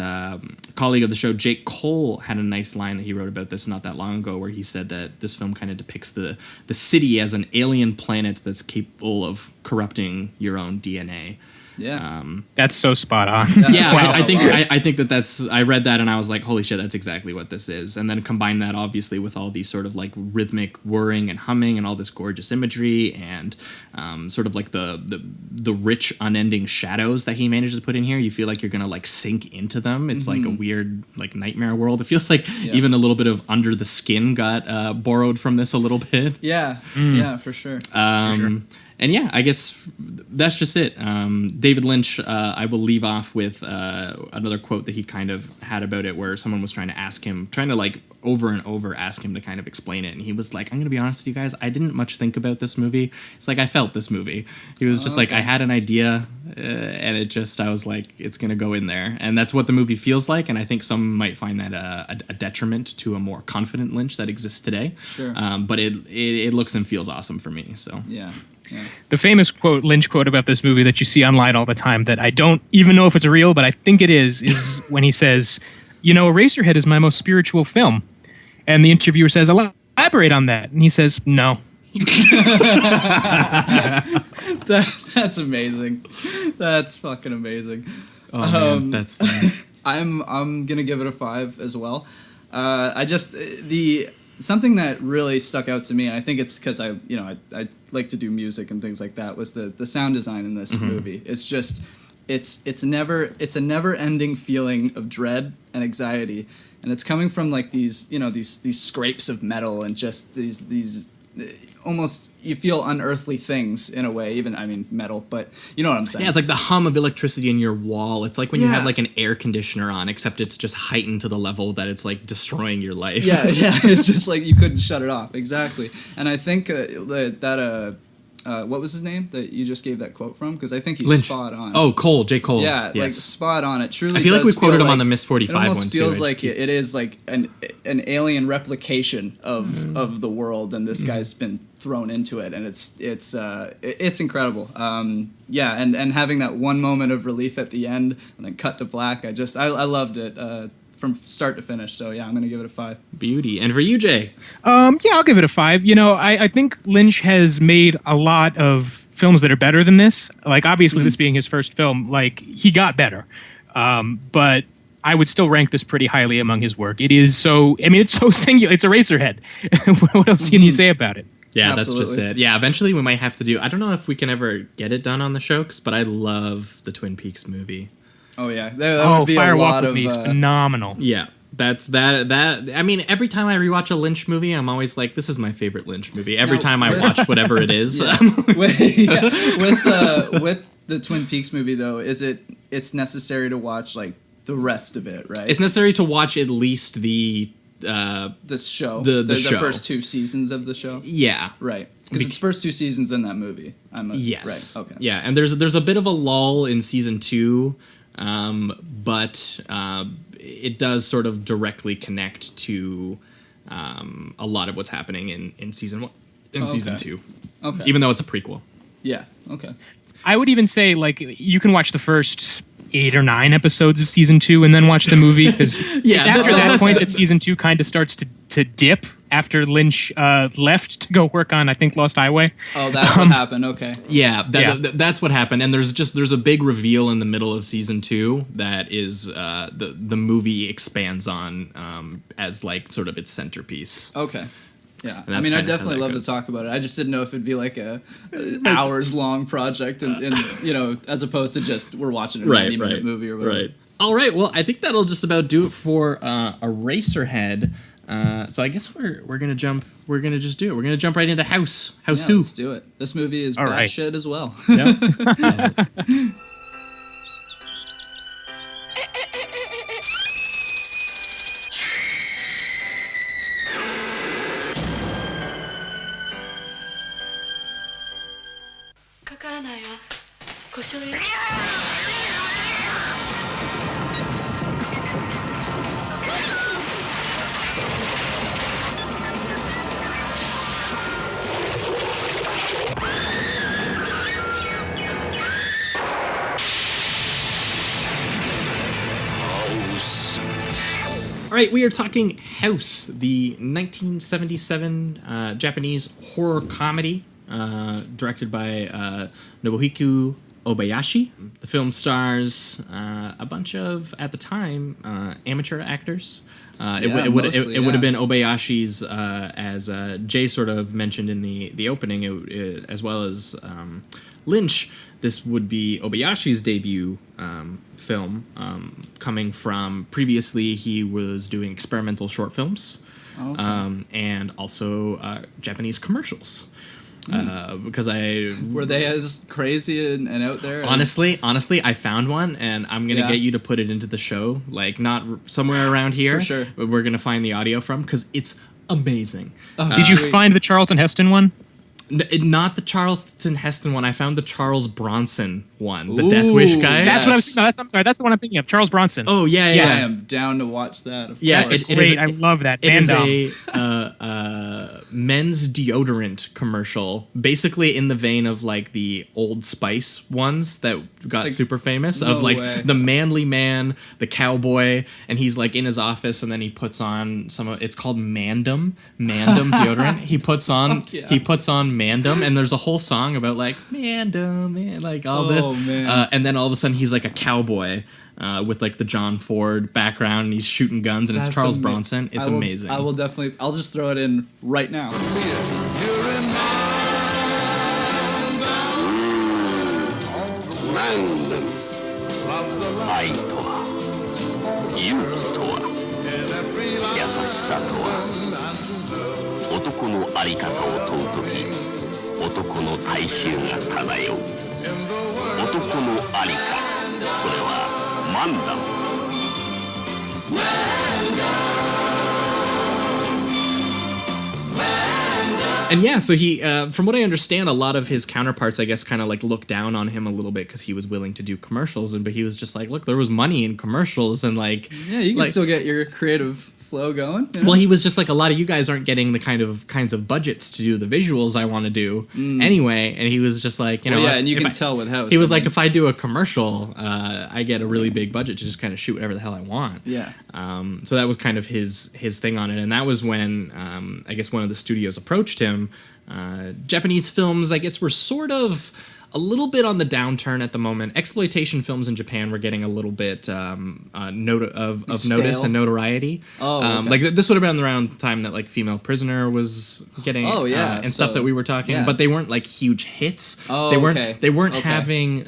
colleague of the show, Jake Cole, had a nice line that he wrote about this not that long ago, where he said that this film kind of depicts the city as an alien planet that's capable of corrupting your own DNA. Yeah, that's so spot on. Yeah, Wow. I think that's. I read that and I was like, holy shit, that's exactly what this is. And then combine that obviously with all these sort of like rhythmic whirring and humming and all this gorgeous imagery and sort of like the rich unending shadows that he manages to put in here. You feel like you're gonna like sink into them. It's like a weird like nightmare world. It feels like even a little bit of Under the Skin got borrowed from this a little bit. Yeah, yeah, for sure. And yeah, I guess that's just it. David Lynch, I will leave off with another quote that he kind of had about it, where someone was trying to like over and over ask him to kind of explain it. And he was like, I'm going to be honest with you guys, I didn't much think about this movie. It's like, I felt this movie. He was just like, I had an idea and I was like, it's going to go in there. And that's what the movie feels like. And I think some might find that a detriment to a more confident Lynch that exists today. Sure. But it looks and feels awesome for me. So Yeah. The famous Lynch quote about this movie that you see online all the time that I don't even know if it's real, but I think it is when he says, Eraserhead is my most spiritual film. And the interviewer says, elaborate on that. And he says, no. That's amazing. That's fucking amazing. Oh man, that's funny. I'm gonna give it a 5 as well. Something that really stuck out to me, and I think it's because I like to do music and things like that, was the sound design in this movie. It's just it's a never ending feeling of dread and anxiety, and it's coming from like these scrapes of metal and just these almost, you feel unearthly things in a way, even, I mean, metal, but you know what I'm saying. Yeah, it's like the hum of electricity in your wall. It's like when you have like an air conditioner on, except it's just heightened to the level that it's like destroying your life. Yeah, it's just like you couldn't shut it off. Exactly. And I think what was his name that you just gave that quote from? Because I think he's Lynch. spot on. Oh, Cole, J. Cole. Yeah, yes. like spot on. It truly. I feel like we quoted him on the Miss 45 one too. It almost feels like it is like an alien replication of the world, and this guy's been thrown into it, and it's incredible. Yeah, and having that one moment of relief at the end, and then cut to black. I loved it. from start to finish. So yeah, I'm gonna give it a 5. Beauty. And for you, Jay? Yeah, I'll give it a 5. You know, I think Lynch has made a lot of films that are better than this. Like, obviously, this being his first film, like, he got better. But I would still rank this pretty highly among his work. It is so, I mean, it's so singular. It's Eraserhead. What else can you say about it? Yeah, Absolutely. that's just it. Yeah, eventually we might have to do. I don't know if we can ever get it done on the show, but I love the Twin Peaks movie. Oh yeah, that would be Fire a Walk lot with of. Me is phenomenal. Yeah, that's that. I mean, every time I rewatch a Lynch movie, I'm always like, "This is my favorite Lynch movie." Every time I watch whatever it is. with the Twin Peaks movie though, it's necessary to watch like the rest of it, right? It's necessary to watch at least the this show, the show. first 2 seasons of the show. Yeah. Right, because it's first 2 seasons in that movie. Yes. Right. Okay. Yeah, and there's a bit of a lull in season 2, but it does sort of directly connect to a lot of what's happening in season 1, season 2. Okay. Even though it's a prequel. Yeah. Okay. I would even say, like, you can watch the first 8 or 9 episodes of season 2 and then watch the movie, because it's after that point that season 2 kind of starts to dip after Lynch left to go work on, I think, Lost Highway. Oh, that's what happened. Okay. Yeah, that's what happened. And there's a big reveal in the middle of season 2 that is the movie expands on as like sort of its centerpiece. Okay. Yeah, And I that's mean, I kinda how definitely that love to goes. talk about it. I just didn't know if it'd be like a hours long project, and you know, as opposed to just we're watching a 90-minute movie or whatever. Right. All right. Well, I think that'll just about do it for Eraserhead. So I guess we're gonna jump. We're gonna just do it. We're gonna jump right into House. Yeah, Who? let's do it. This movie is right. batshit as well. Yep. かからないわ故障よ All right, we are talking House, the 1977 Japanese horror comedy directed by Nobuhiko Obayashi. The film stars a bunch of, at the time, amateur actors. It would have been Obayashi's, as Jay sort of mentioned in the opening, as well as Lynch. This would be Obayashi's debut film, coming from previously he was doing experimental short films, and also Japanese commercials. Because Were they as crazy and out there? honestly, I found one, and I'm gonna get you to put it into the show, like not somewhere around here. For sure. But we're gonna find the audio from, because it's amazing. Did you find the Charlton Heston one? Not the Charlton Heston one. I found the Charles Bronson one, the Death Wish guy. That's what I was. No, I'm sorry. That's the one I'm thinking of. Charles Bronson. Oh yeah, I yeah. am down to watch that. Of Yeah, course. That's great. I love that. It is Mandom. a men's deodorant commercial, basically in the vein of like the Old Spice ones that got Like, super famous. no Of like way. the manly man, the cowboy, and he's like in his office, and then he puts on it's called Mandem deodorant. He puts on Fuck yeah. Mandem, and there's a whole song about like Mandem, man, like all this. Man. And then all of a sudden he's like a cowboy. With like the John Ford background, and he's shooting guns, and it's That's Charles ama- Bronson. It's amazing. I will definitely. I'll just throw it in right now. 愛とは勇気とは優しさとは男の在り方を問うとき男の大衆が漂う男の在りかそれはマンダム And yeah, so he, from what I understand, a lot of his counterparts, I guess, kind of like looked down on him a little bit because he was willing to do commercials, but he was just like, look, there was money in commercials, and like, Yeah, you can like, still get your creative flow going. You know? Well, he was just like, a lot of you guys aren't getting the kinds of budgets to do the visuals I want to do anyway. And he was just like, and you can tell with House. He was like, if I do a commercial, I get a really big budget to just kind of shoot whatever the hell I want. Yeah. So that was kind of his thing on it. And that was when, I guess, one of the studios approached him. Japanese films, I guess, were sort of a little bit on the downturn at the moment. Exploitation films in Japan were getting a little bit of notice and notoriety. Okay. Like this would have been around the time that like Female Prisoner was getting and stuff that we were talking, but they weren't like huge hits. They weren't having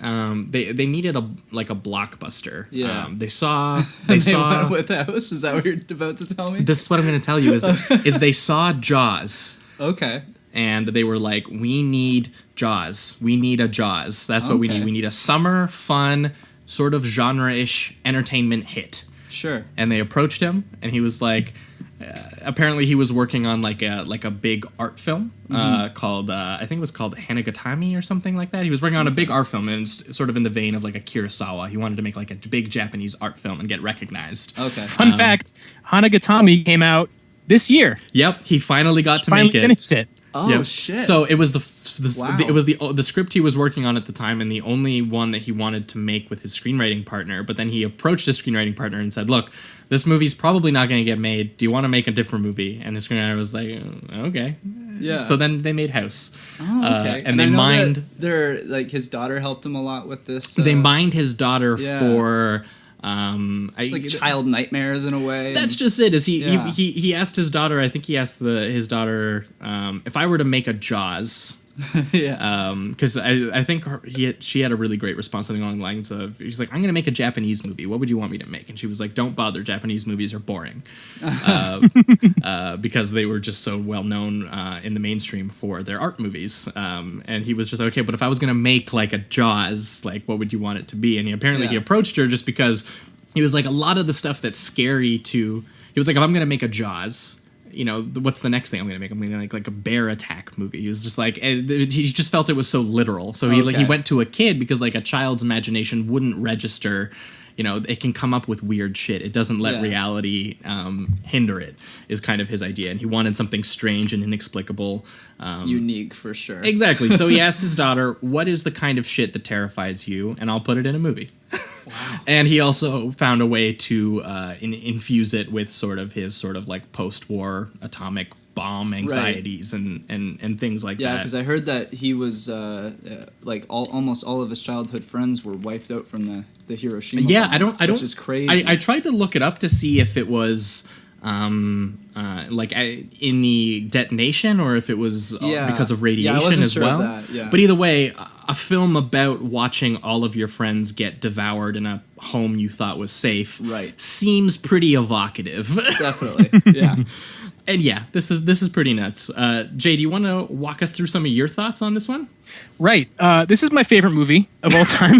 they needed a blockbuster. Yeah. They saw went with House. Is that what you're about to tell me? This is what I'm going to tell you is they saw Jaws. Okay. And they were like, we need Jaws. We need a Jaws. That's what we need. We need a summer, fun, sort of genre-ish entertainment hit. Sure. And they approached him, and he was like, apparently he was working on like a big art film called, I think it was called Hanagatami or something like that. He was working on a big art film, and it's sort of in the vein of like a Kurosawa. He wanted to make like a big Japanese art film and get recognized. Okay. Fun fact, Hanagatami came out this year. Yep, he finally got to Finally make it. Finished it. Oh, shit. So it was Wow. it was the script he was working on at the time, and the only one that he wanted to make with his screenwriting partner. But then he approached his screenwriting partner and said, "Look, this movie's probably not going to get made. Do you want to make a different movie?" And his screenwriter was like, "Okay." Yeah. So then they made House. Oh, okay. And they mined. They're like his daughter helped him a lot with this. They mined his daughter for. It's like child nightmares in a way. That's just it. Is he asked his daughter? I think he asked his daughter if I were to make a Jaws. Because I think she had a really great response, something along the lines of, she's like, I'm going to make a Japanese movie. What would you want me to make? And she was like, don't bother. Japanese movies are boring. Because they were just so well known in the mainstream for their art movies. And he was just like, okay, but if I was going to make like a Jaws, like what would you want it to be? And he approached her just because he was like, a lot of the stuff that's scary he was like, if I'm going to make a Jaws, what's the next thing I'm going to make? I'm going to make like a bear attack movie. He was just like, he just felt it was so literal. So he went to a kid because like a child's imagination wouldn't register. It can come up with weird shit. It doesn't let reality hinder it, is kind of his idea. And he wanted something strange and inexplicable. Unique for sure. Exactly. So he asked his daughter, what is the kind of shit that terrifies you? And I'll put it in a movie. Wow. And he also found a way to infuse it with his like post-war atomic bomb anxieties and things like that. Yeah, because I heard that he was like almost all of his childhood friends were wiped out from the Hiroshima. Yeah, bomb, I don't. Which is crazy. I tried to look it up to see if it was like in the detonation or if it was because of radiation as well. But either way, a film about watching all of your friends get devoured in a home you thought was safe seems pretty evocative. Definitely. Yeah. And yeah, this is pretty nuts. Jay, do you want to walk us through some of your thoughts on this one? Right. This is my favorite movie of all time.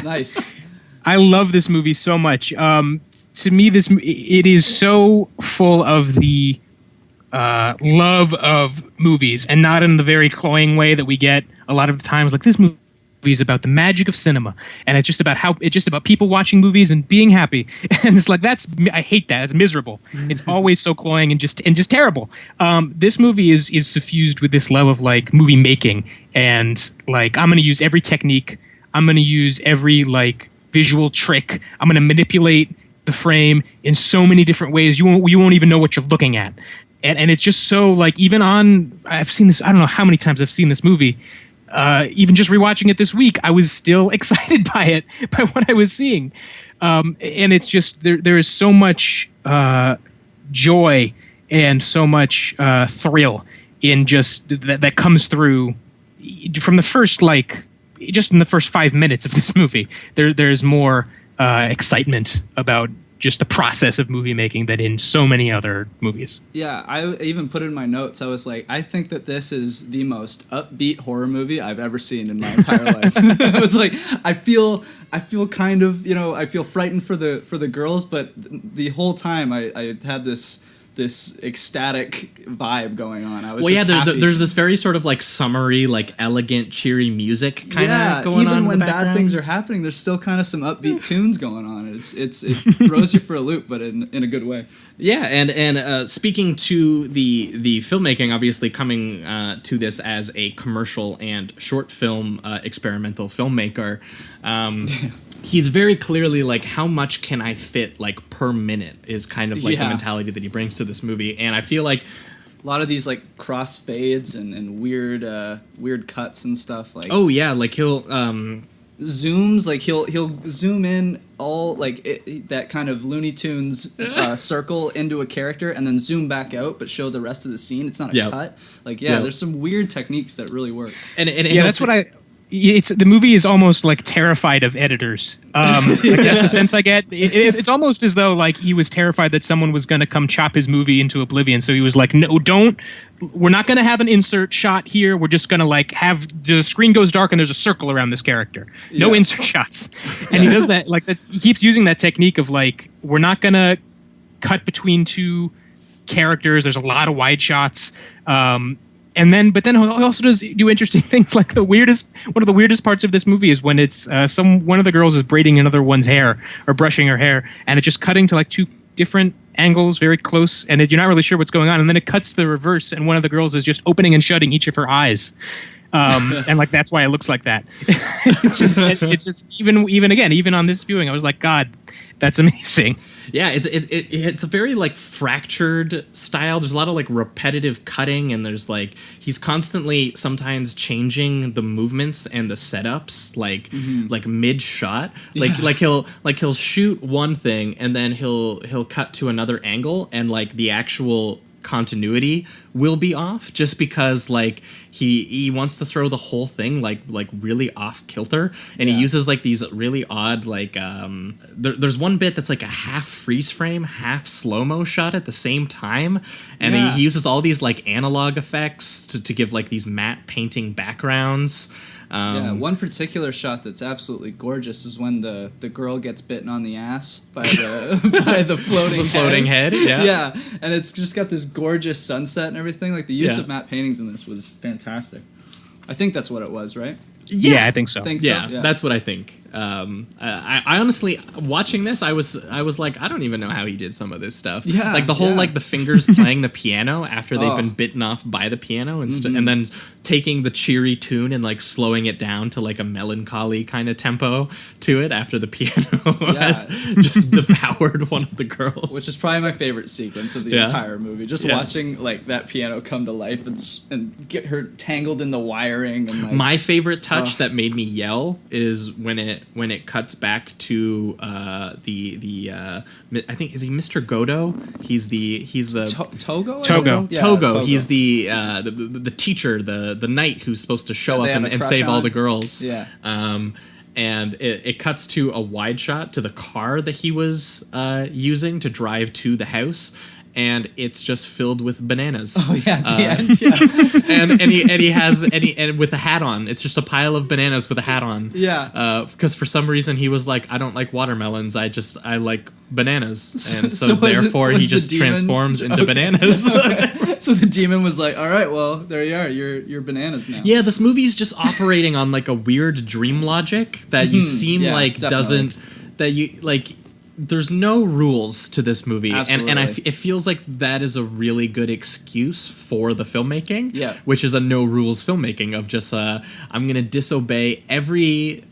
Nice. I love this movie so much. To me, it is so full of the love of movies, and not in the very cloying way that we get a lot of the times. Like, this movie is about the magic of cinema, and it's just about people watching movies and being happy. And it's like, I hate that. It's miserable. It's always so cloying and just terrible. This movie is suffused with this love of like movie making, and like, I'm going to use every technique. I'm going to use every like visual trick. I'm going to manipulate the frame in so many different ways. You won't even know what you're looking at. And it's just so like, I've seen this, I don't know how many times I've seen this movie. Even just rewatching it this week, I was still excited by what I was seeing. And it's just, there is so much joy and so much thrill in just that comes through from the first, like, just in the first 5 minutes of this movie. There's more excitement about just the process of movie making than in so many other movies. Yeah, I even put in my notes, I was like, I think that this is the most upbeat horror movie I've ever seen in my entire life. I was like, I feel kind of, I feel frightened for the girls, but the whole time I had this this ecstatic vibe going on. I was well, just yeah, happy. there's this very sort of like summery, like elegant, cheery music kind of going on. Even when in the bad background. things are happening, there's still kind of some upbeat tunes going on. It throws you for a loop, but in a good way. Yeah, and speaking to the filmmaking, obviously coming to this as a commercial and short film experimental filmmaker, he's very clearly like, how much can I fit like per minute is kind of like the mentality that he brings to this movie, and I feel like a lot of these like cross fades and weird cuts and stuff. Like like he'll zooms, like he'll zoom in all like that kind of Looney Tunes circle into a character and then zoom back out but show the rest of the scene. It's not a cut. Like there's some weird techniques that really work. And that's what it's the movie is almost like terrified of editors. Like that's the sense I get. It's almost as though like he was terrified that someone was going to come chop his movie into oblivion. So he was like, no, don't. We're not going to have an insert shot here. We're just going to like have the screen goes dark and there's a circle around this character. No insert shots. And he does that like that. He keeps using that technique of like, we're not going to cut between two characters. There's a lot of wide shots. But then he also does do interesting things. Like one of the weirdest parts of this movie is when it's one of the girls is braiding another one's hair or brushing her hair, and it's just cutting to like two different angles, very close, and you're not really sure what's going on. And then it cuts to the reverse, and one of the girls is just opening and shutting each of her eyes, and like that's why it looks like that. it's just even on this viewing, I was like, God, that's amazing. Yeah, it's a very like fractured style. There's a lot of like repetitive cutting, and there's like he's constantly sometimes changing the movements and the setups like mid shot. Like he'll shoot one thing and then he'll cut to another angle, and like the actual continuity will be off just because like he wants to throw the whole thing like really off kilter, and he uses like these really odd like there's one bit that's like a half freeze frame, half slow-mo shot at the same time, and he uses all these like analog effects to give like these matte painting backgrounds. One particular shot that's absolutely gorgeous is when the girl gets bitten on the ass by the floating head. Yeah, and it's just got this gorgeous sunset and everything. Like the use of matte paintings in this was fantastic. I think that's what it was, right? Yeah, I think so. Yeah, that's what I think. I honestly, watching this, I was like, I don't even know how he did some of this stuff. Yeah, like the whole like the fingers playing the piano after they've been bitten off by the piano, and and then taking the cheery tune and like slowing it down to like a melancholy kind of tempo to it after the piano has just devoured one of the girls, which is probably my favorite sequence of the entire movie. Just watching like that piano come to life and get her tangled in the wiring. And like, my favorite touch that made me yell is when it cuts back to I think, is he Mr. Godo? He's the Togo? Togo. Yeah, Togo. He's the teacher, the knight who's supposed to show up and save all the girls. Yeah. And it cuts to a wide shot to the car that he was using to drive to the house, and it's just filled with bananas. Oh yeah, the end, and with a hat on. It's just a pile of bananas with a hat on. Yeah. Because for some reason he was like, I don't like watermelons. I like bananas, and so therefore he just transforms into bananas. So the demon was like, all right, well, there you are. You're bananas now. Yeah, this movie is just operating on like a weird dream logic that you seem like definitely. doesn't, that you like. There's no rules to this movie, and it feels like that is a really good excuse for the filmmaking, which is a no rules filmmaking of just I'm gonna disobey every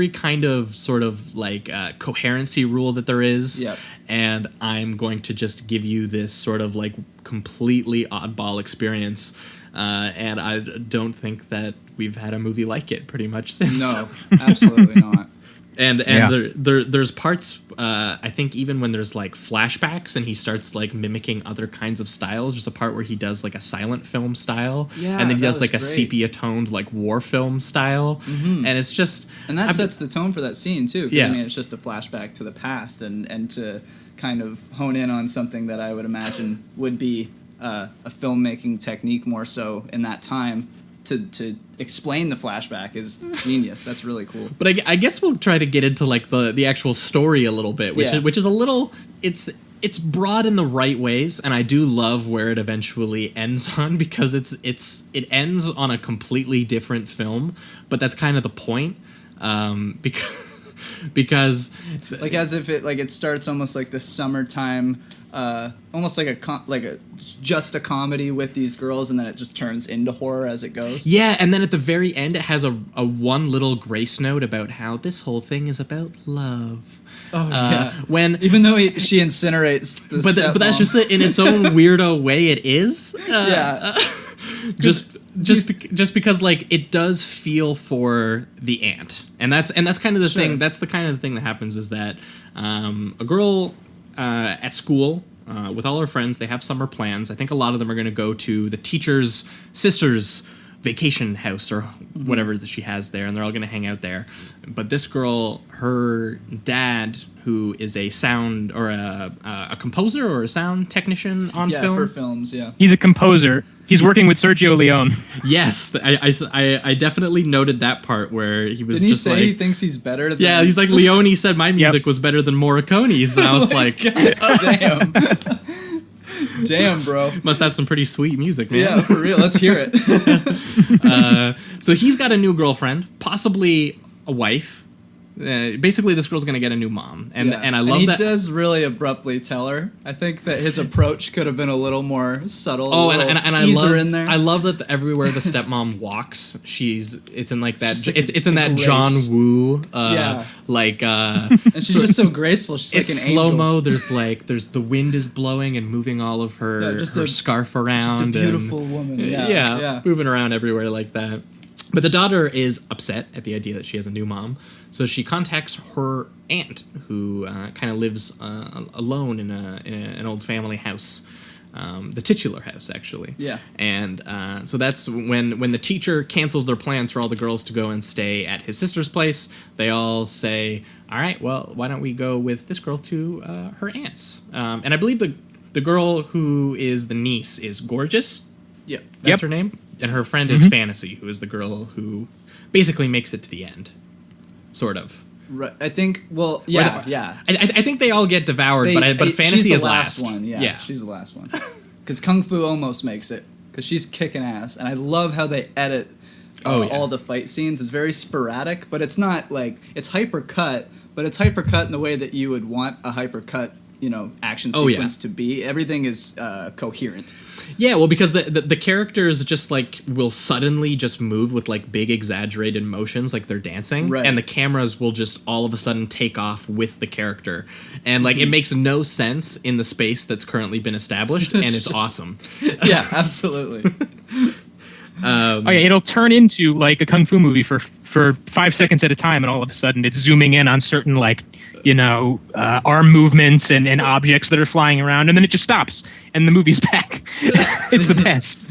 kind of sort of like coherency rule that there is, and I'm going to just give you this sort of like completely oddball experience, and I don't think that we've had a movie like it pretty much since. No, absolutely not. And there's parts, I think even when there's like flashbacks and he starts like mimicking other kinds of styles, there's a part where he does like a silent film style, and then he does like a sepia toned like war film style, and it's just, and that sets the tone for that scene too. Yeah, I mean, it's just a flashback to the past, and to kind of hone in on something that I would imagine would be a filmmaking technique more so in that time. To explain the flashback is genius. That's really cool. But I guess we'll try to get into like the actual story a little bit, which is a little, it's it's broad in the right ways, and I do love where it eventually ends on, because it ends on a completely different film, but that's kind of the point, because like as if it starts almost like the summertime, almost like just a comedy with these girls, and then it just turns into horror as it goes. Yeah, and then at the very end, it has a one little grace note about how this whole thing is about love. Oh yeah. When even though she incinerates the but that's just in its own weirdo way. It is. Just because like it does feel for the aunt, and that's kind of the thing. That's the kind of thing that happens, is that a girl at school with all her friends, they have summer plans. I think a lot of them are going to go to the teacher's sister's vacation house or whatever that she has there, and they're all going to hang out there. But this girl, her dad, who is a sound or a composer or a sound technician on film. Yeah, for films, yeah. He's a composer. He's working with Sergio Leone. Yes, I definitely noted that part where he was. Didn't just he say like, he thinks he's better than... Yeah, he's like, Leone said my music was better than Morricone's. And I was like, damn. Damn, bro. Must have some pretty sweet music, man. Yeah, for real. Let's hear it. So he's got a new girlfriend, possibly a wife. Basically, this girl's going to get a new mom. And I love that. He does really abruptly tell her. I think that his approach could have been a little more subtle. Oh, and I love that everywhere the stepmom walks, it's in like that. It's in that grace. John Woo. And she's just so graceful. She's like an angel. Slow mo. There's the wind is blowing and moving all of her scarf around. Just a beautiful woman. Yeah, moving around everywhere like that. But the daughter is upset at the idea that she has a new mom, so she contacts her aunt, who kind of lives alone in an old family house, the titular house, actually. Yeah. And so that's when the teacher cancels their plans for all the girls to go and stay at his sister's place. They all say, "All right, well, why don't we go with this girl to her aunt's?" And I believe the girl who is the niece is Gorgeous. Yep. That's her name. And her friend is Fantasy, who is the girl who basically makes it to the end. Sort of. Right. I think, well, yeah. I think they all get devoured, but Fantasy is last. One. Yeah, she's the last one. Because Kung Fu almost makes it, because she's kicking ass. And I love how they edit all the fight scenes. It's very sporadic, but it's not like, it's hyper-cut, but it's hyper-cut in the way that you would want a hyper-cut, action sequence to be. Everything is coherent. Yeah, well, because the characters just like will suddenly just move with like big exaggerated motions, like they're dancing, right. And the cameras will just all of a sudden take off with the character, and like it makes no sense in the space that's currently been established, and it's awesome. Yeah, absolutely. It'll turn into like a kung fu movie for 5 seconds at a time, and all of a sudden it's zooming in on certain arm movements and objects that are flying around, and then it just stops and the movie's back. It's the best.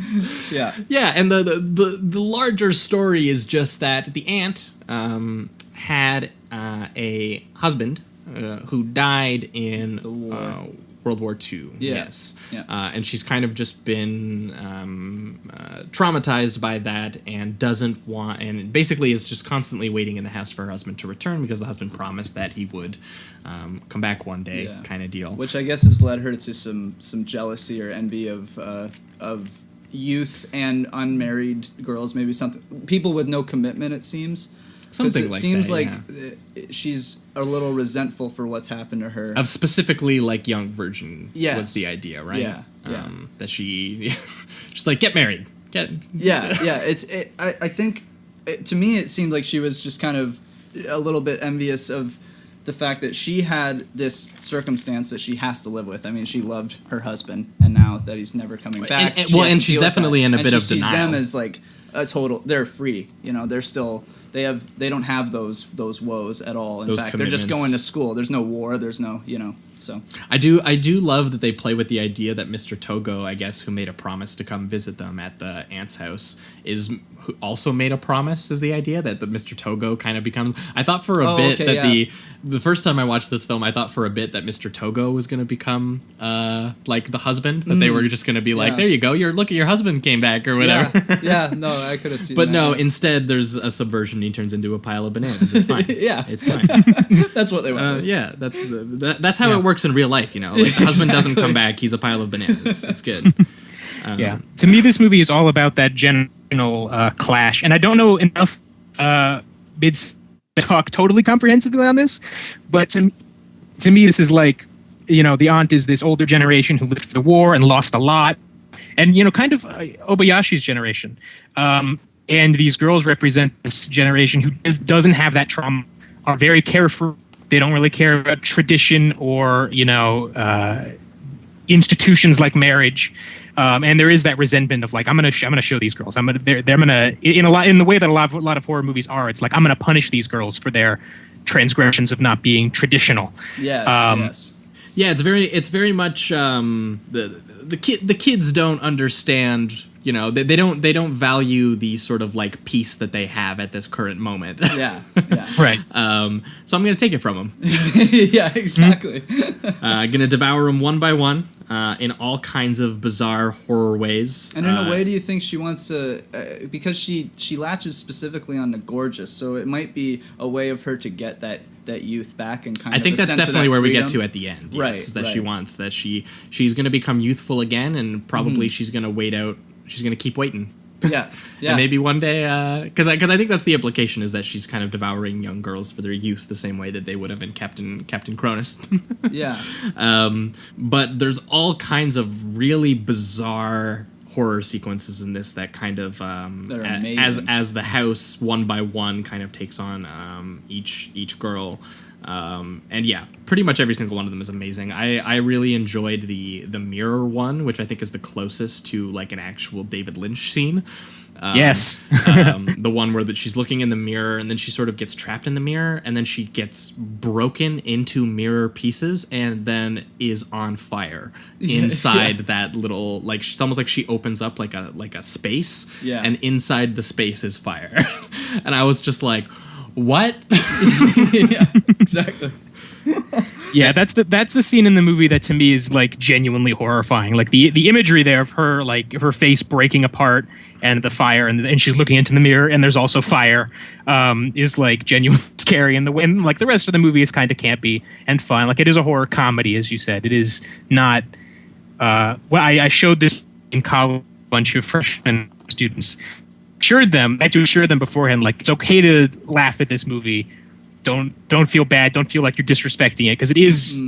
Yeah, and the larger story is just that the aunt had a husband who died in World War II. Yeah. Yes. Yeah. And she's kind of just been traumatized by that, and doesn't want, and basically is just constantly waiting in the house for her husband to return, because the husband promised that he would come back one day, kind of deal. Which I guess has led her to some jealousy or envy of youth and unmarried girls, maybe people with no commitment, it seems. Something like that. It seems like she's a little resentful for what's happened to her. Of specifically, like, young virgin was the idea, right? Yeah. That she's like, get married. I think, to me, it seemed like she was just kind of a little bit envious of the fact that she had this circumstance that she has to live with. I mean, she loved her husband, and now that he's never coming back, she's definitely in a bit of denial. She sees them as like a total. They're free. They're still. They don't have those woes at all. In fact, they're just going to school. There's no war. There's no, so. I do love that they play with the idea that Mr. Togo, I guess, who made a promise to come visit them at the aunt's house, who also made a promise, is the idea that the Mr. Togo kind of becomes. I thought for a bit that the first time I watched this film, I thought for a bit that Mr. Togo was going to become like the husband, that they were just going to be like, there you go, look at your husband came back or whatever. Yeah, no, I could have seen but that. But no, instead there's a subversion. He turns into a pile of bananas. It's fine. Yeah, it's fine. That's what they want. That's how it works works in real life, you know. Like the husband doesn't come back, he's a pile of bananas. It's good. Yeah. To me, this movie is all about that generational clash, and I don't know enough bids to talk totally comprehensively on this, but to me, this is like, you know, the aunt is this older generation who lived through the war and lost a lot, and, you know, kind of Obayashi's generation. And these girls represent this generation who doesn't have that trauma, are very carefree. They don't really care about tradition or, you know, institutions like marriage. And there is that resentment of like, I'm gonna show these girls. In the way that a lot of horror movies are. It's like, I'm gonna punish these girls for their transgressions of not being traditional. Yes. Yes. Yeah, it's very much the kids don't understand. You know, they don't value the sort of like peace that they have at this current moment. Yeah. Right. So I'm gonna take it from them. Yeah, exactly. Gonna devour them one by one in all kinds of bizarre horror ways. And in a way, do you think she wants to? Because she latches specifically on the gorgeous, so it might be a way of her to get that youth back and kind of. I think a that's sense definitely of that where freedom. we get to at the end. Right. Yes, that she wants that she's gonna become youthful again, and probably she's gonna wait out. She's gonna keep waiting. Yeah. And maybe one day, because I think that's the implication, is that she's kind of devouring young girls for their youth, the same way that they would have in Captain Cronus. Yeah. But there's all kinds of really bizarre horror sequences in this that kind of They're amazing. as the house one by one kind of takes on each girl. And yeah, pretty much every single one of them is amazing. I really enjoyed the mirror one, which I think is the closest to like an actual David Lynch scene. Yes. The one where she's looking in the mirror and then she sort of gets trapped in the mirror and then she gets broken into mirror pieces and then is on fire inside that little, like, it's almost like she opens up like a space, and inside the space is fire. And I was just like, what? Yeah, exactly. Yeah, that's the scene in the movie that to me is like genuinely horrifying. Like the imagery there of her, like her face breaking apart and the fire and she's looking into the mirror and there's also fire, is like genuinely scary. And like the rest of the movie is kind of campy and fun. Like it is a horror comedy, as you said. It is not. I showed this in college, a bunch of freshman students. I had to assure them beforehand, like, it's okay to laugh at this movie. Don't feel bad. Don't feel like you're disrespecting it, because it is.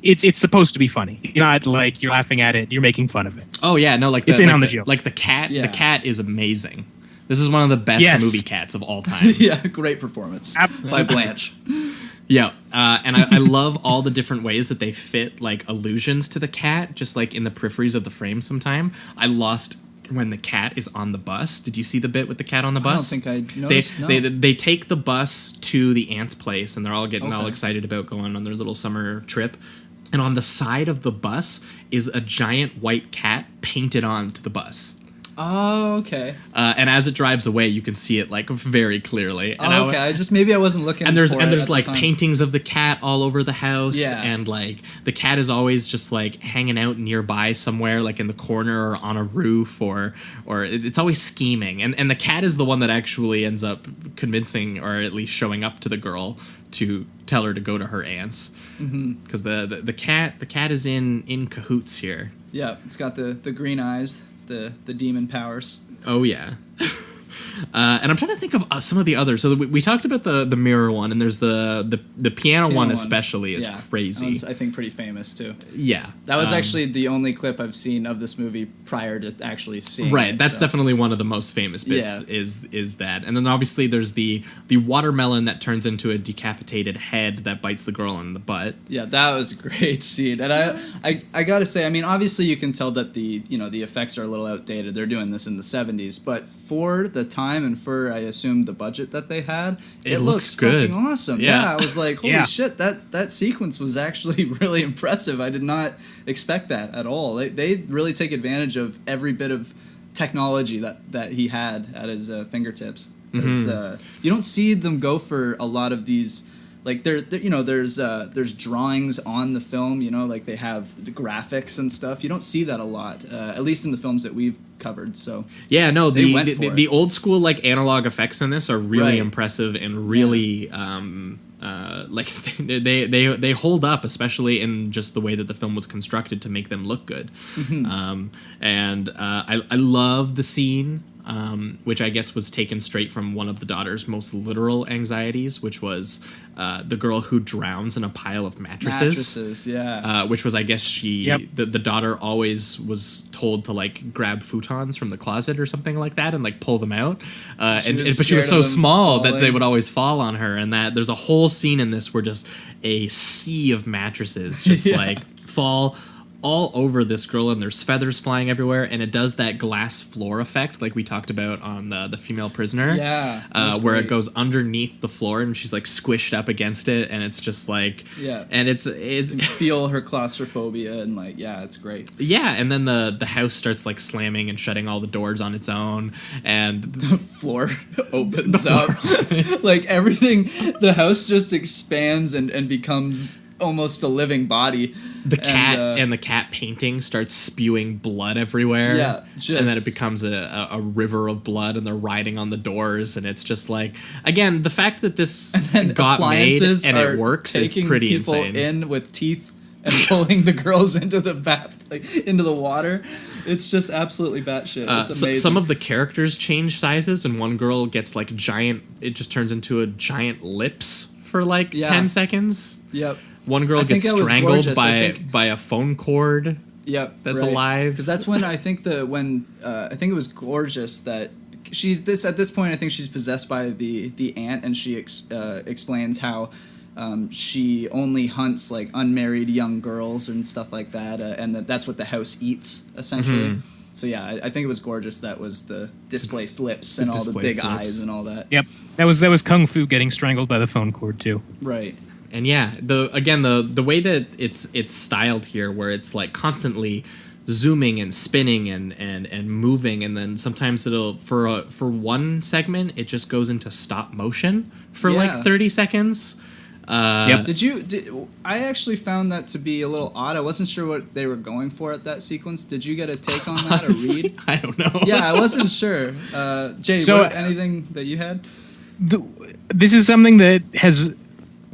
It's supposed to be funny. You're not like you're laughing at it. You're making fun of it. Oh yeah, no, like it's in on the joke. Like the cat. Yeah. The cat is amazing. This is one of the best movie cats of all time. Yeah, great performance. Absolutely. By Blanche. Yeah, and I love all the different ways that they fit like allusions to the cat, just like in the peripheries of the frame. Sometime I lost. When the cat is on the bus. Did you see the bit with the cat on the bus? I don't think I noticed. They take the bus to the aunt's place and they're all getting all excited about going on their little summer trip. And on the side of the bus is a giant white cat painted onto the bus. Oh, okay. And as it drives away, you can see it like very clearly. And okay. Maybe I wasn't looking. And there's like paintings of the cat all over the house. Yeah. And like the cat is always just like hanging out nearby somewhere, like in the corner or on a roof, or it's always scheming. And the cat is the one that actually ends up convincing, or at least showing up to the girl to tell her to go to her aunt's. Because the cat is in cahoots here. Yeah, it's got the green eyes. The demon powers. Oh yeah. And I'm trying to think of some of the others. So we talked about the mirror one, and there's the piano one especially is crazy. That one's, I think, pretty famous too. Yeah, that was actually the only clip I've seen of this movie prior to actually seeing it. That's so. Definitely one of the most famous bits. Is that, and then obviously there's the watermelon that turns into a decapitated head that bites the girl in the butt. Yeah, that was a great scene, and I gotta say, I mean, obviously you can tell that the effects are a little outdated. They're doing this in the 70s, but for the time and for, I assume, the budget that they had, it looks good. Fucking awesome. Yeah, I was like, holy shit, that sequence was actually really impressive. I did not expect that at all. They really take advantage of every bit of technology that he had at his fingertips. Because you don't see them go for a lot of these. Like there's drawings on the film, like they have the graphics and stuff. You don't see that a lot, at least in the films that we've covered. So yeah, no, the old school like analog effects in this are really impressive and really like they hold up, especially in just the way that the film was constructed to make them look good. And I love the scene, which I guess was taken straight from one of the daughter's most literal anxieties, which was the girl who drowns in a pile of mattresses. Which was, I guess, the daughter always was told to like grab futons from the closet or something like that and like pull them out. But she was so small that they would always fall on her, and that there's a whole scene in this where just a sea of mattresses just like fall all over this girl, and there's feathers flying everywhere, and it does that glass floor effect like we talked about on the female prisoner, where it goes underneath the floor and she's like squished up against it, and it's just like and it's you can feel her claustrophobia, and like it's great. And then the house starts like slamming and shutting all the doors on its own, and the floor opens up. Like everything, the house just expands and becomes almost a living body. The cat and the cat painting starts spewing blood everywhere. And then it becomes a river of blood, and they're riding on the doors, and it's just like, again, the fact that this got made and it works is pretty insane. In with teeth and pulling the girls into the bath, like into the water. It's just absolutely batshit. It's amazing. Some of the characters change sizes, and one girl gets like giant. It just turns into a giant lips for like 10 seconds. One girl gets strangled by a phone cord. That's alive. Because that's when I think I think it was Gorgeous that at this point I think she's possessed by the aunt, and she explains how she only hunts like unmarried young girls and stuff like that, and that's what the house eats essentially. So I think it was Gorgeous that was the displaced lips and all the big eyes and all that. That was Kung Fu getting strangled by the phone cord too. Right. And the way that it's styled here, where it's like constantly zooming and spinning and moving, and then sometimes it'll for one segment it just goes into stop motion for like 30 seconds. I actually found that to be a little odd. I wasn't sure what they were going for at that sequence. Did you get a take on that, honestly, or read? I don't know. I wasn't sure. Jay, anything that you had? This is something that has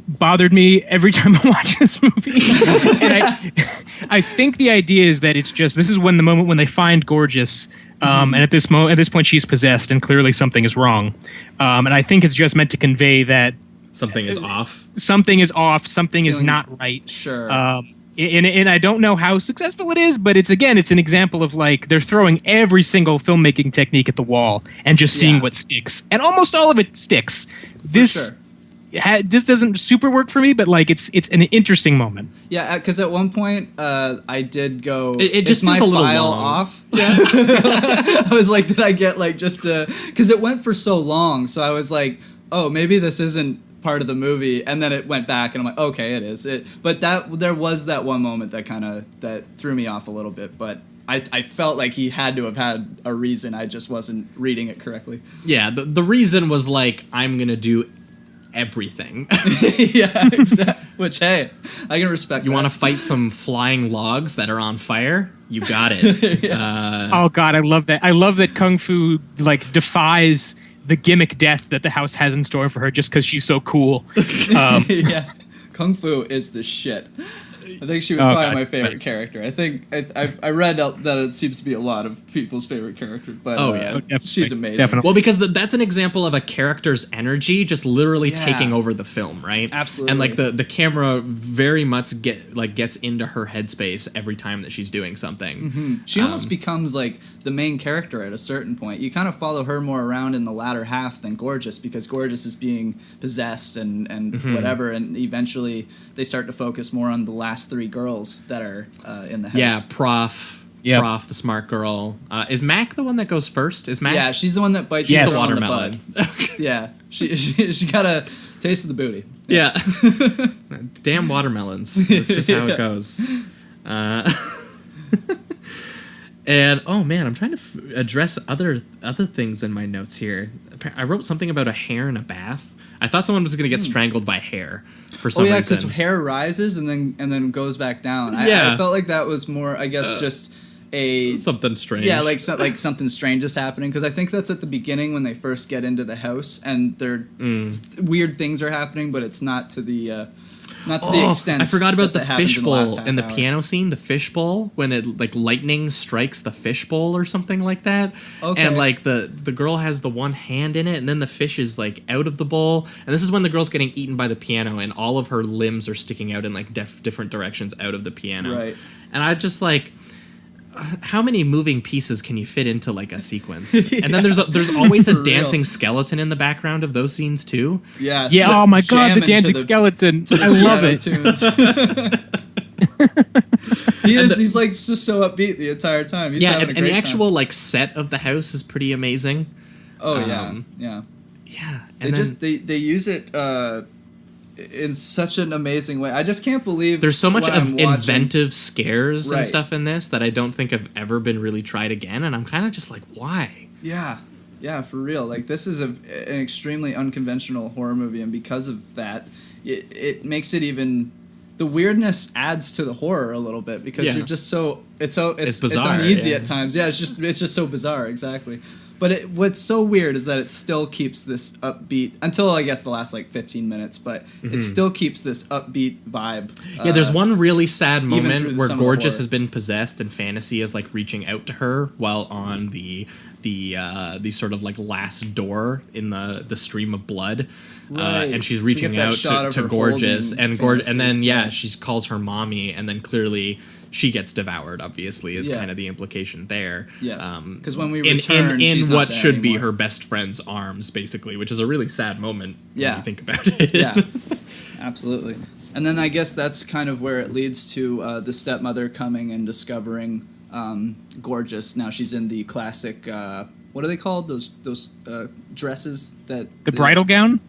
bothered me every time I watch this movie. And I think the idea is that this is when the moment when they find Gorgeous, and at this point she's possessed, and clearly something is wrong. And I think it's just meant to convey that something is off. Something is off. Something is not right. Sure. And I don't know how successful it is, but it's an example of like they're throwing every single filmmaking technique at the wall and just seeing what sticks, and almost all of it sticks. This doesn't super work for me, but like it's an interesting moment. Because at one point I did go. It just my feels a little file long. off. I was like, did I get like just because it went for so long, so I was like, oh, maybe this isn't part of the movie, and then it went back, and I'm like, okay, it is. But there was that one moment that threw me off a little bit, but I felt like he had to have had a reason. I just wasn't reading it correctly. Yeah, the reason was like, I'm gonna do everything. Exactly. Which, hey, I can respect. You want to fight some flying logs that are on fire? You got it. Oh God, I love that. I love that Kung Fu like defies the gimmick death that the house has in store for her just because she's so cool. Kung Fu is the shit. I think she was probably my favorite character. I think I read that it seems to be a lot of people's favorite character, but she's amazing. Definitely. Well, because that's an example of a character's energy just literally taking over the film, right? Absolutely. And like the camera very much gets into her headspace every time that she's doing something. She almost becomes like the main character at a certain point. You kind of follow her more around in the latter half than Gorgeous, because Gorgeous is being possessed and whatever, and eventually they start to focus more on the last three girls that are in the house. Yeah, Prof, the smart girl. Is Mac the one that goes first? Is Mac? Yeah, she's the one that bites the the watermelon. Yeah, she got a taste of the booty. Yeah. Damn watermelons. That's just how it goes. And oh man, I'm trying to address other things in my notes here. I wrote something about a hare in a bath. I thought someone was going to get strangled by hair for some reason. Because hair rises and then goes back down. I felt like that was more, I guess, just something strange. Yeah, like something strange is happening, because I think that's at the beginning when they first get into the house and weird things are happening, but it's not to the extent. I forgot about the happens fishbowl in the hour. piano scene. The fishbowl, when it like lightning strikes the fishbowl or something like that. Okay. And like the girl has the one hand in it, and then the fish is like out of the bowl. And this is when the girl's getting eaten by the piano, and all of her limbs are sticking out in like different directions out of the piano. Right. And I just like, how many moving pieces can you fit into like a sequence? And then there's always a dancing skeleton in the background of those scenes too. Yeah. Yeah. just Oh my god, the jamming dancing to skeleton! I love piano it. Tunes. He's like just so upbeat the entire time. He's having a and great the actual time. like set of the house is pretty amazing. Oh yeah. yeah. And They use it in such an amazing way. I just can't believe there's so much what of I'm watching. inventive scares Right. and stuff in this that I don't think have ever been really tried again, and I'm kind of just like, why? Yeah, for real. Like, this is an extremely unconventional horror movie, and because of that, it makes it even... The weirdness adds to the horror a little bit, because you're just so... It's bizarre, uneasy yeah. at times. Yeah, it's just so bizarre, exactly. But what's so weird is that it still keeps this upbeat, until I guess the last like 15 minutes, but it still keeps this upbeat vibe. Yeah, there's one really sad through moment where some of the Gorgeous horror. has been possessed, and Fantasy is like reaching out to her while on the sort of like last door in the stream of blood, Right. and she's So we reaching get that out shot of to her Gorgeous, holding and Fantasy. and then Yeah. she calls her mommy, and then clearly she gets devoured. Obviously, is Yeah. kind of the implication there. Yeah. Because when we in return, she's in not what there should be anymore. her best friend's arms, basically, which is a really sad moment Yeah. when you think about it. Yeah, absolutely. And then I guess that's kind of where it leads to the stepmother coming and discovering Gorgeous. Now she's in the classic, what are they called? Those dresses that... The bridal gown.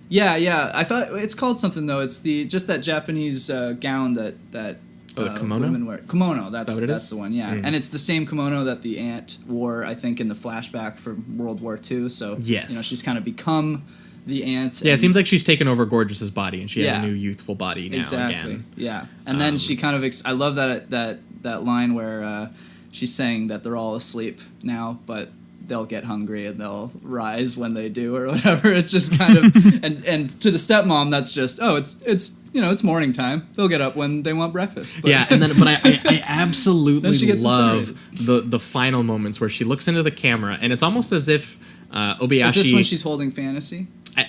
Yeah. I thought it's called something, though. It's just that Japanese gown that Oh, the kimono? women wear. Kimono, that's what it that's is? the one, yeah. And it's the same kimono that the aunt wore, I think, in the flashback from World War II. So, Yes. she's kind of become the aunt. Yeah, it and- seems like she's taken over Gorgeous's body, and she has Yeah. a new youthful body now Exactly. again. Yeah, and then she kind of I love that line where she's saying that they're all asleep now, but they'll get hungry and they'll rise when they do or whatever. It's just kind of and to the stepmom, that's just it's morning time. They'll get up when they want breakfast. But Yeah, and then but I absolutely Then she gets love the final moments where she looks into the camera, and it's almost as if Obayashi. is this when she's holding Fantasy?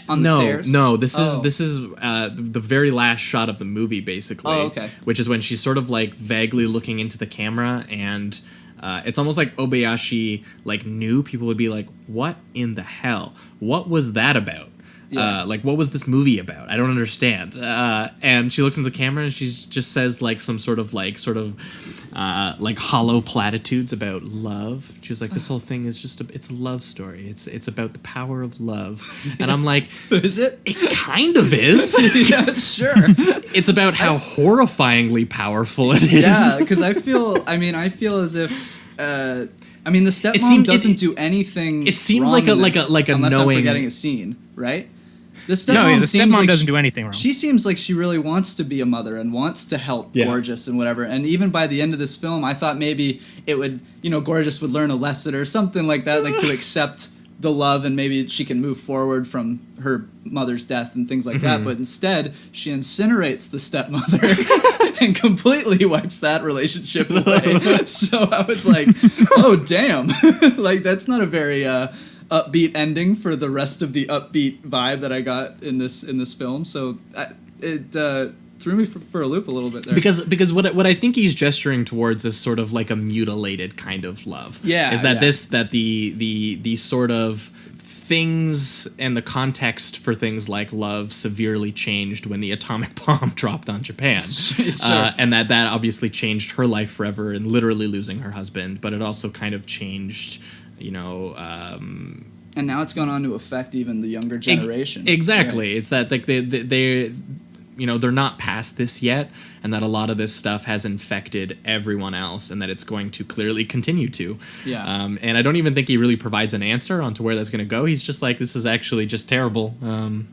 on the no, stairs? No, this Oh. is the very last shot of the movie, basically. Oh, okay. Which is when she's sort of like vaguely looking into the camera, and it's almost like Obayashi like knew people would be like, "What in the hell? What was that about?" Yeah. Like, what was this movie about? I don't understand. And she looks into the camera and she just says like some sort of like hollow platitudes about love. She was like, "This whole thing is just it's a love story. It's about the power of love." And I'm like, Is it? it kind of is. Yeah, sure. It's about how horrifyingly powerful it is. Yeah, because I feel as if. The stepmom seems- doesn't do anything. it seems wrong like a- in like this, a- like a unless knowing- I'm forgetting a scene, right? The stepmom No, the seems stepmom like doesn't do anything wrong. She seems like she really wants to be a mother and wants to help Yeah. Gorgeous and whatever. And even by the end of this film, I thought maybe it would, Gorgeous would learn a lesson or something like that, like to accept the love, and maybe she can move forward from her mother's death and things like Mm-hmm. that. But instead, she incinerates the stepmother and completely wipes that relationship away. So I was like, oh, damn. Like, that's not a very upbeat ending for the rest of the upbeat vibe that I got in this film. So it threw me for a loop a little bit there. Because what I think he's gesturing towards is sort of like a mutilated kind of love. Yeah, Is that yeah. the sort of things and the context for things like love severely changed when the atomic bomb dropped on Japan. Sure. And that obviously changed her life forever and literally losing her husband, but it also kind of changed, And now it's gone on to affect even the younger generation. Exactly. Yeah. It's that like they're not past this yet, and that a lot of this stuff has infected everyone else, and that it's going to clearly continue to. Yeah. And I don't even think he really provides an answer onto where that's going to go. He's just like, this is actually just terrible.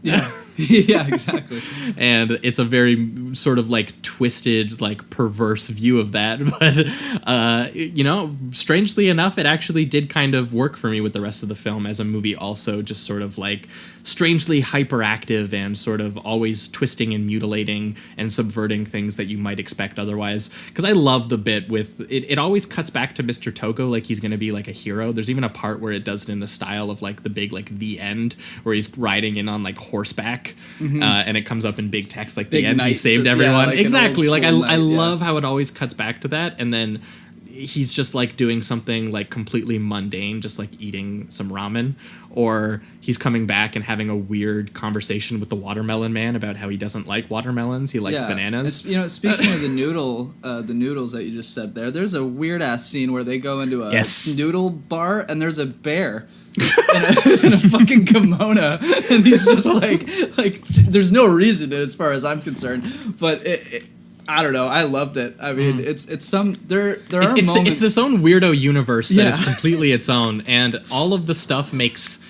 Yeah. Yeah, exactly. And it's a very sort of like twisted, like perverse view of that. But, you know, strangely enough, it actually did kind of work for me with the rest of the film as a movie also, just sort of like strangely hyperactive and sort of always twisting and mutilating and subverting things that you might expect otherwise. Because I love the bit with, it always cuts back to Mr. Togo like he's going to be like a hero. There's even a part where it does it in the style of like the big, like the end, where he's riding in on like horseback, and it comes up in big text like Big the end, he knights, saved yeah, everyone. like an exactly. old Like school I knight, love how it always cuts back to that, and then he's just like doing something like completely mundane, just like eating some ramen, or he's coming back and having a weird conversation with the watermelon man about how he doesn't like watermelons, he likes bananas. You know, speaking of the noodles that you just said there's a weird ass scene where they go into a noodle bar and there's a bear in a fucking kimono, and he's just like there's no reason as far as I'm concerned, but I don't know. I loved it. I mean, it's some there are moments. It's this own weirdo universe that is completely its own, and all of the stuff makes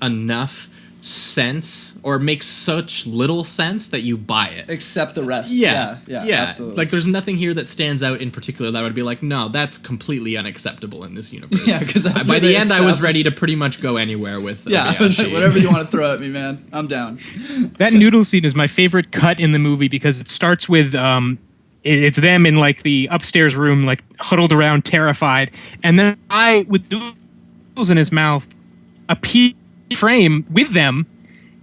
enough sense, or makes such little sense that you buy it. Except the rest. Yeah, absolutely. Like there's nothing here that stands out in particular that I would be like, no, that's completely unacceptable in this universe. Yeah, because by the end I was ready to pretty much go anywhere with. I was like, whatever you want to throw at me, man, I'm down. That noodle scene is my favorite cut in the movie because it starts with it's them in like the upstairs room, like huddled around, terrified, and then I with noodles in his mouth appear frame with them,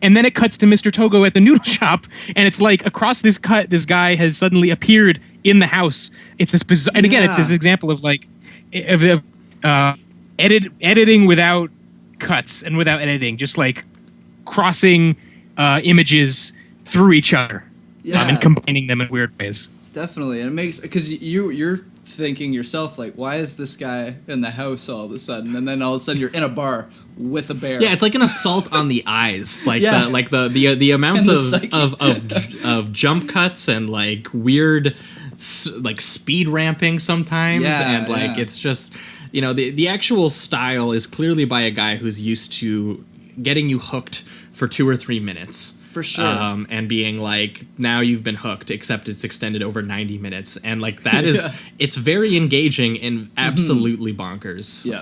and then it cuts to Mr. Togo at the noodle shop, and it's like across this cut, this guy has suddenly appeared in the house. It's this bizarre, and again, it's this example of like editing without cuts and without editing, just like crossing images through each other, and combining them in weird ways. Definitely, and it makes, because you're thinking yourself like, why is this guy in the house all of a sudden, and then all of a sudden you're in a bar with a bear. Yeah, it's like an assault on the eyes, like the amounts of jump cuts and like weird like speed ramping sometimes, and like it's just, you know, the actual style is clearly by a guy who's used to getting you hooked for 2 or 3 minutes. For sure. And being like, now you've been hooked, except it's extended over 90 minutes. And like that is, it's very engaging and absolutely bonkers. Yeah,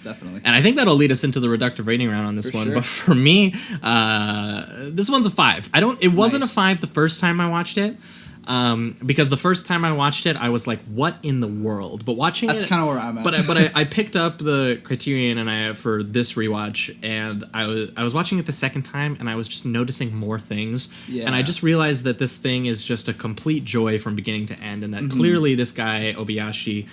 definitely. And I think that'll lead us into the reductive rating round on this one. Sure. But for me, this one's a 5. It wasn't a 5 the first time I watched it. Because the first time I watched it, I was like, "What in the world?" But watching that's kind of where I'm at. But I picked up the Criterion and for this rewatch, and I was watching it the second time, and I was just noticing more things, and I just realized that this thing is just a complete joy from beginning to end, and that clearly this guy Obayashi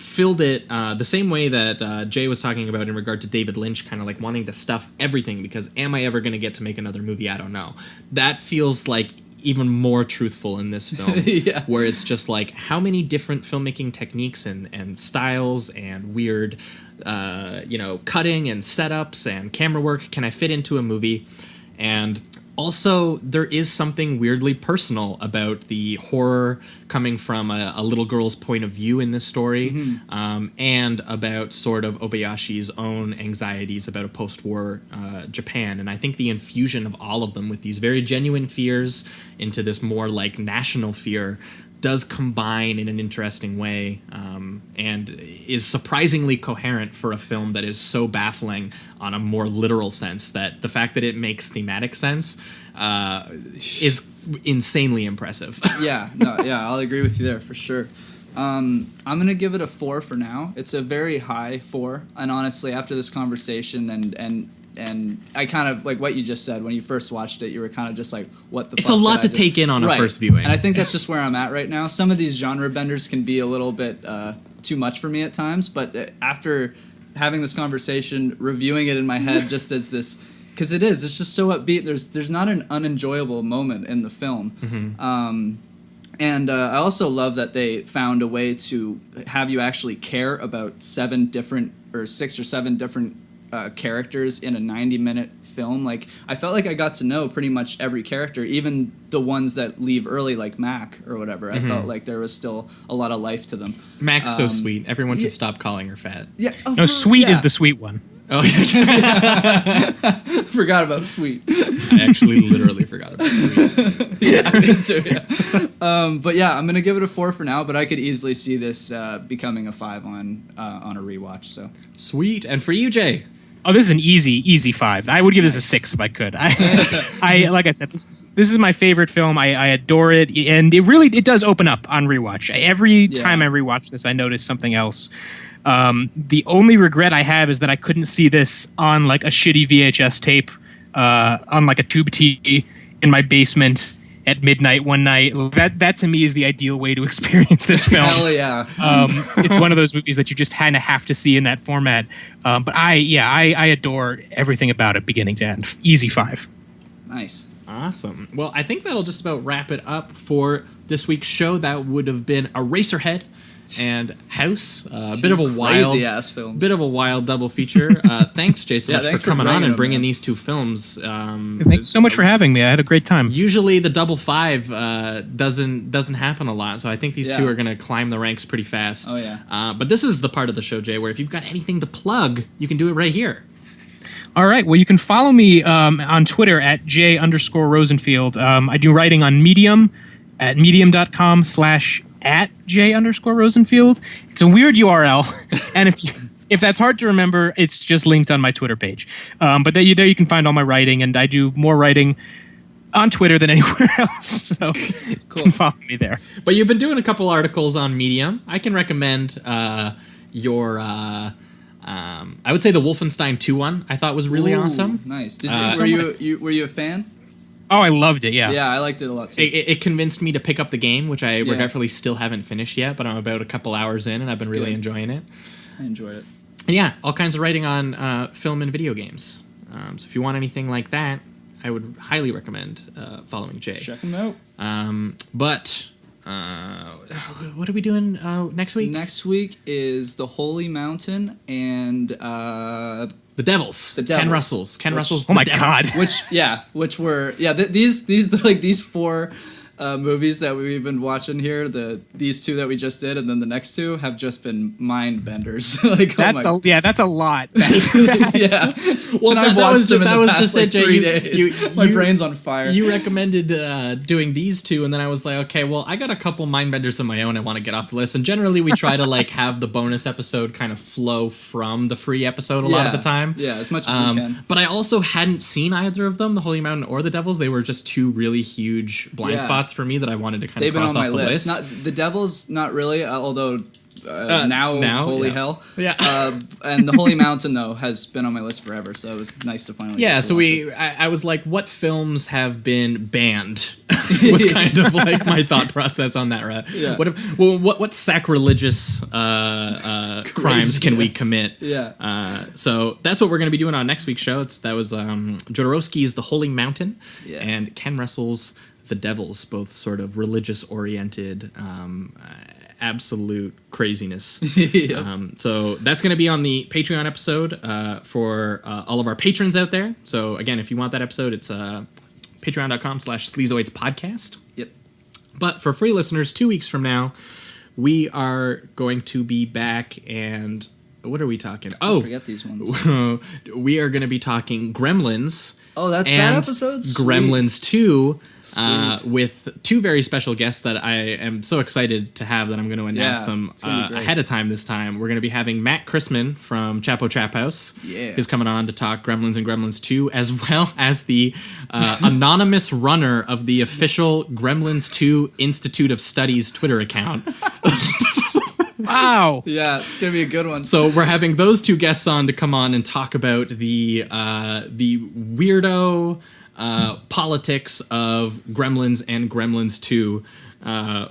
filled it the same way that Jay was talking about in regard to David Lynch, kind of like wanting to stuff everything because am I ever going to get to make another movie? I don't know. That feels like even more truthful in this film, where it's just like how many different filmmaking techniques and styles and weird cutting and setups and camera work can I fit into a movie. And also there is something weirdly personal about the horror coming from a little girl's point of view in this story, and about sort of Obayashi's own anxieties about a post-war Japan. And I think the infusion of all of them with these very genuine fears into this more like national fear does combine in an interesting way, and is surprisingly coherent for a film that is so baffling on a more literal sense, that the fact that it makes thematic sense is insanely impressive. I'll agree with you there for sure. I'm going to give it a 4 for now. It's a very high 4, and honestly, after this conversation and I kind of, like what you just said, when you first watched it, you were kind of just like, what the fuck? It's a lot to take in on a first viewing. And I think that's just where I'm at right now. Some of these genre benders can be a little bit too much for me at times, but after having this conversation, reviewing it in my head just as this, because it's just so upbeat, there's not an unenjoyable moment in the film. And I also love that they found a way to have you actually care about 6 or 7 different characters in a 90-minute film. Like, I felt like I got to know pretty much every character, even the ones that leave early, like Mac or whatever. I felt like there was still a lot of life to them. Mac's so sweet. Everyone should stop calling her fat. Sweet is the sweet one. Oh, yeah. Forgot about Sweet. I actually literally forgot about Sweet. But yeah, I'm gonna give it a 4 for now. But I could easily see this becoming a 5 on a rewatch. So Sweet. And for you, Jay? Oh, this is an easy 5. I would give this a 6 if I could. I like I said, this is my favorite film. I adore it, and it does open up on rewatch. Every time I rewatch this, I notice something else. The only regret I have is that I couldn't see this on like a shitty VHS tape, on like a tube TV in my basement at midnight one night. That to me is the ideal way to experience this film. Hell yeah. It's one of those movies that you just kind of have to see in that format. But I adore everything about it, beginning to end. Easy 5. Nice. Awesome. Well, I think that'll just about wrap it up for this week's show. That would have been Eraserhead and House. Bit of a wild double feature. Thanks, Jason, for coming on and bringing these two films. Thanks so much for having me. I had a great time. Usually the double 5 doesn't happen a lot, so I think these two are going to climb the ranks pretty fast. Oh yeah. But this is the part of the show, Jay, where if you've got anything to plug, you can do it right here. All right. Well, you can follow me on Twitter at @J_Rosenfield. I do writing on Medium at medium.com/@J_Rosenfield. It's a weird URL, and if that's hard to remember, it's just linked on my Twitter page. But there you can find all my writing, and I do more writing on Twitter than anywhere else. So you can follow me there. But you've been doing a couple articles on Medium. I can recommend your. I would say the Wolfenstein 2 one. I thought was really awesome. Nice. Were you a fan? Oh, I loved it. Yeah. Yeah, I liked it a lot too. It convinced me to pick up the game, which I regretfully still haven't finished yet, but I'm about a couple hours in, and I've been really enjoying it. I enjoyed it. And yeah, all kinds of writing on film and video games. So if you want anything like that, I would highly recommend following Jay. Check them out. But what are we doing next week? Next week is The Holy Mountain and The Devils. Ken Russell's. Oh my God. Which were these 4 movies that we've been watching here. These 2 that we just did, and then the next 2 have just been mind benders. That's a lot. Yeah. Well, and I've watched them in the past just it, Jay. 3 days. My brain's on fire. You recommended doing these 2, and then I was like, okay, well, I got a couple mind benders of my own I want to get off the list. And generally, we try to have the bonus episode kind of flow from the free episode a lot of the time. Yeah, as much as we can. But I also hadn't seen either of them, The Holy Mountain or The Devils. They were just 2 really huge blind spots for me that I wanted to kind of cross off the list. The Devils, not really, although now holy hell. Yeah. And The Holy Mountain, though, has been on my list forever, so it was nice to finally I was like, what films have been banned? Was kind of like my thought process on that, right? Yeah. What sacrilegious crimes can we commit? Yeah. So that's what we're going to be doing on next week's show. That was Jodorowsky's The Holy Mountain and Ken Russell's The Devils, both sort of religious-oriented, absolute craziness. So that's going to be on the Patreon episode for all of our patrons out there. So again, if you want that episode, it's patreon.com/Sleazoids podcast. Yep. But for free listeners, 2 weeks from now, we are going to be back and... What are we talking? I forget these ones. We are going to be talking Gremlins. Oh, that's that episode? Sweet. Gremlins 2 with 2 very special guests that I am so excited to have that I'm going to announce them ahead of time this time. We're going to be having Matt Chrisman from Chapo Trap House. Yeah. Who's coming on to talk Gremlins and Gremlins 2, as well as the anonymous runner of the official Gremlins 2 Institute of Studies Twitter account. Wow. Yeah, it's going to be a good one. So we're having those 2 guests on to come on and talk about the weirdo politics of Gremlins and Gremlins 2,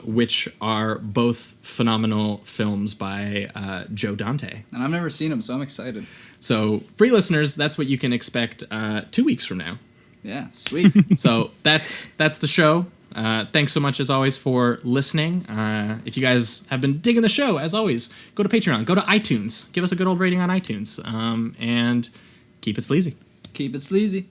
which are both phenomenal films by Joe Dante. And I've never seen them, so I'm excited. So free listeners, that's what you can expect 2 weeks from now. Yeah, sweet. So that's the show. Thanks so much, as always, for listening. If you guys have been digging the show, as always, go to Patreon, go to iTunes, give us a good old rating on iTunes, and keep it sleazy. Keep it sleazy.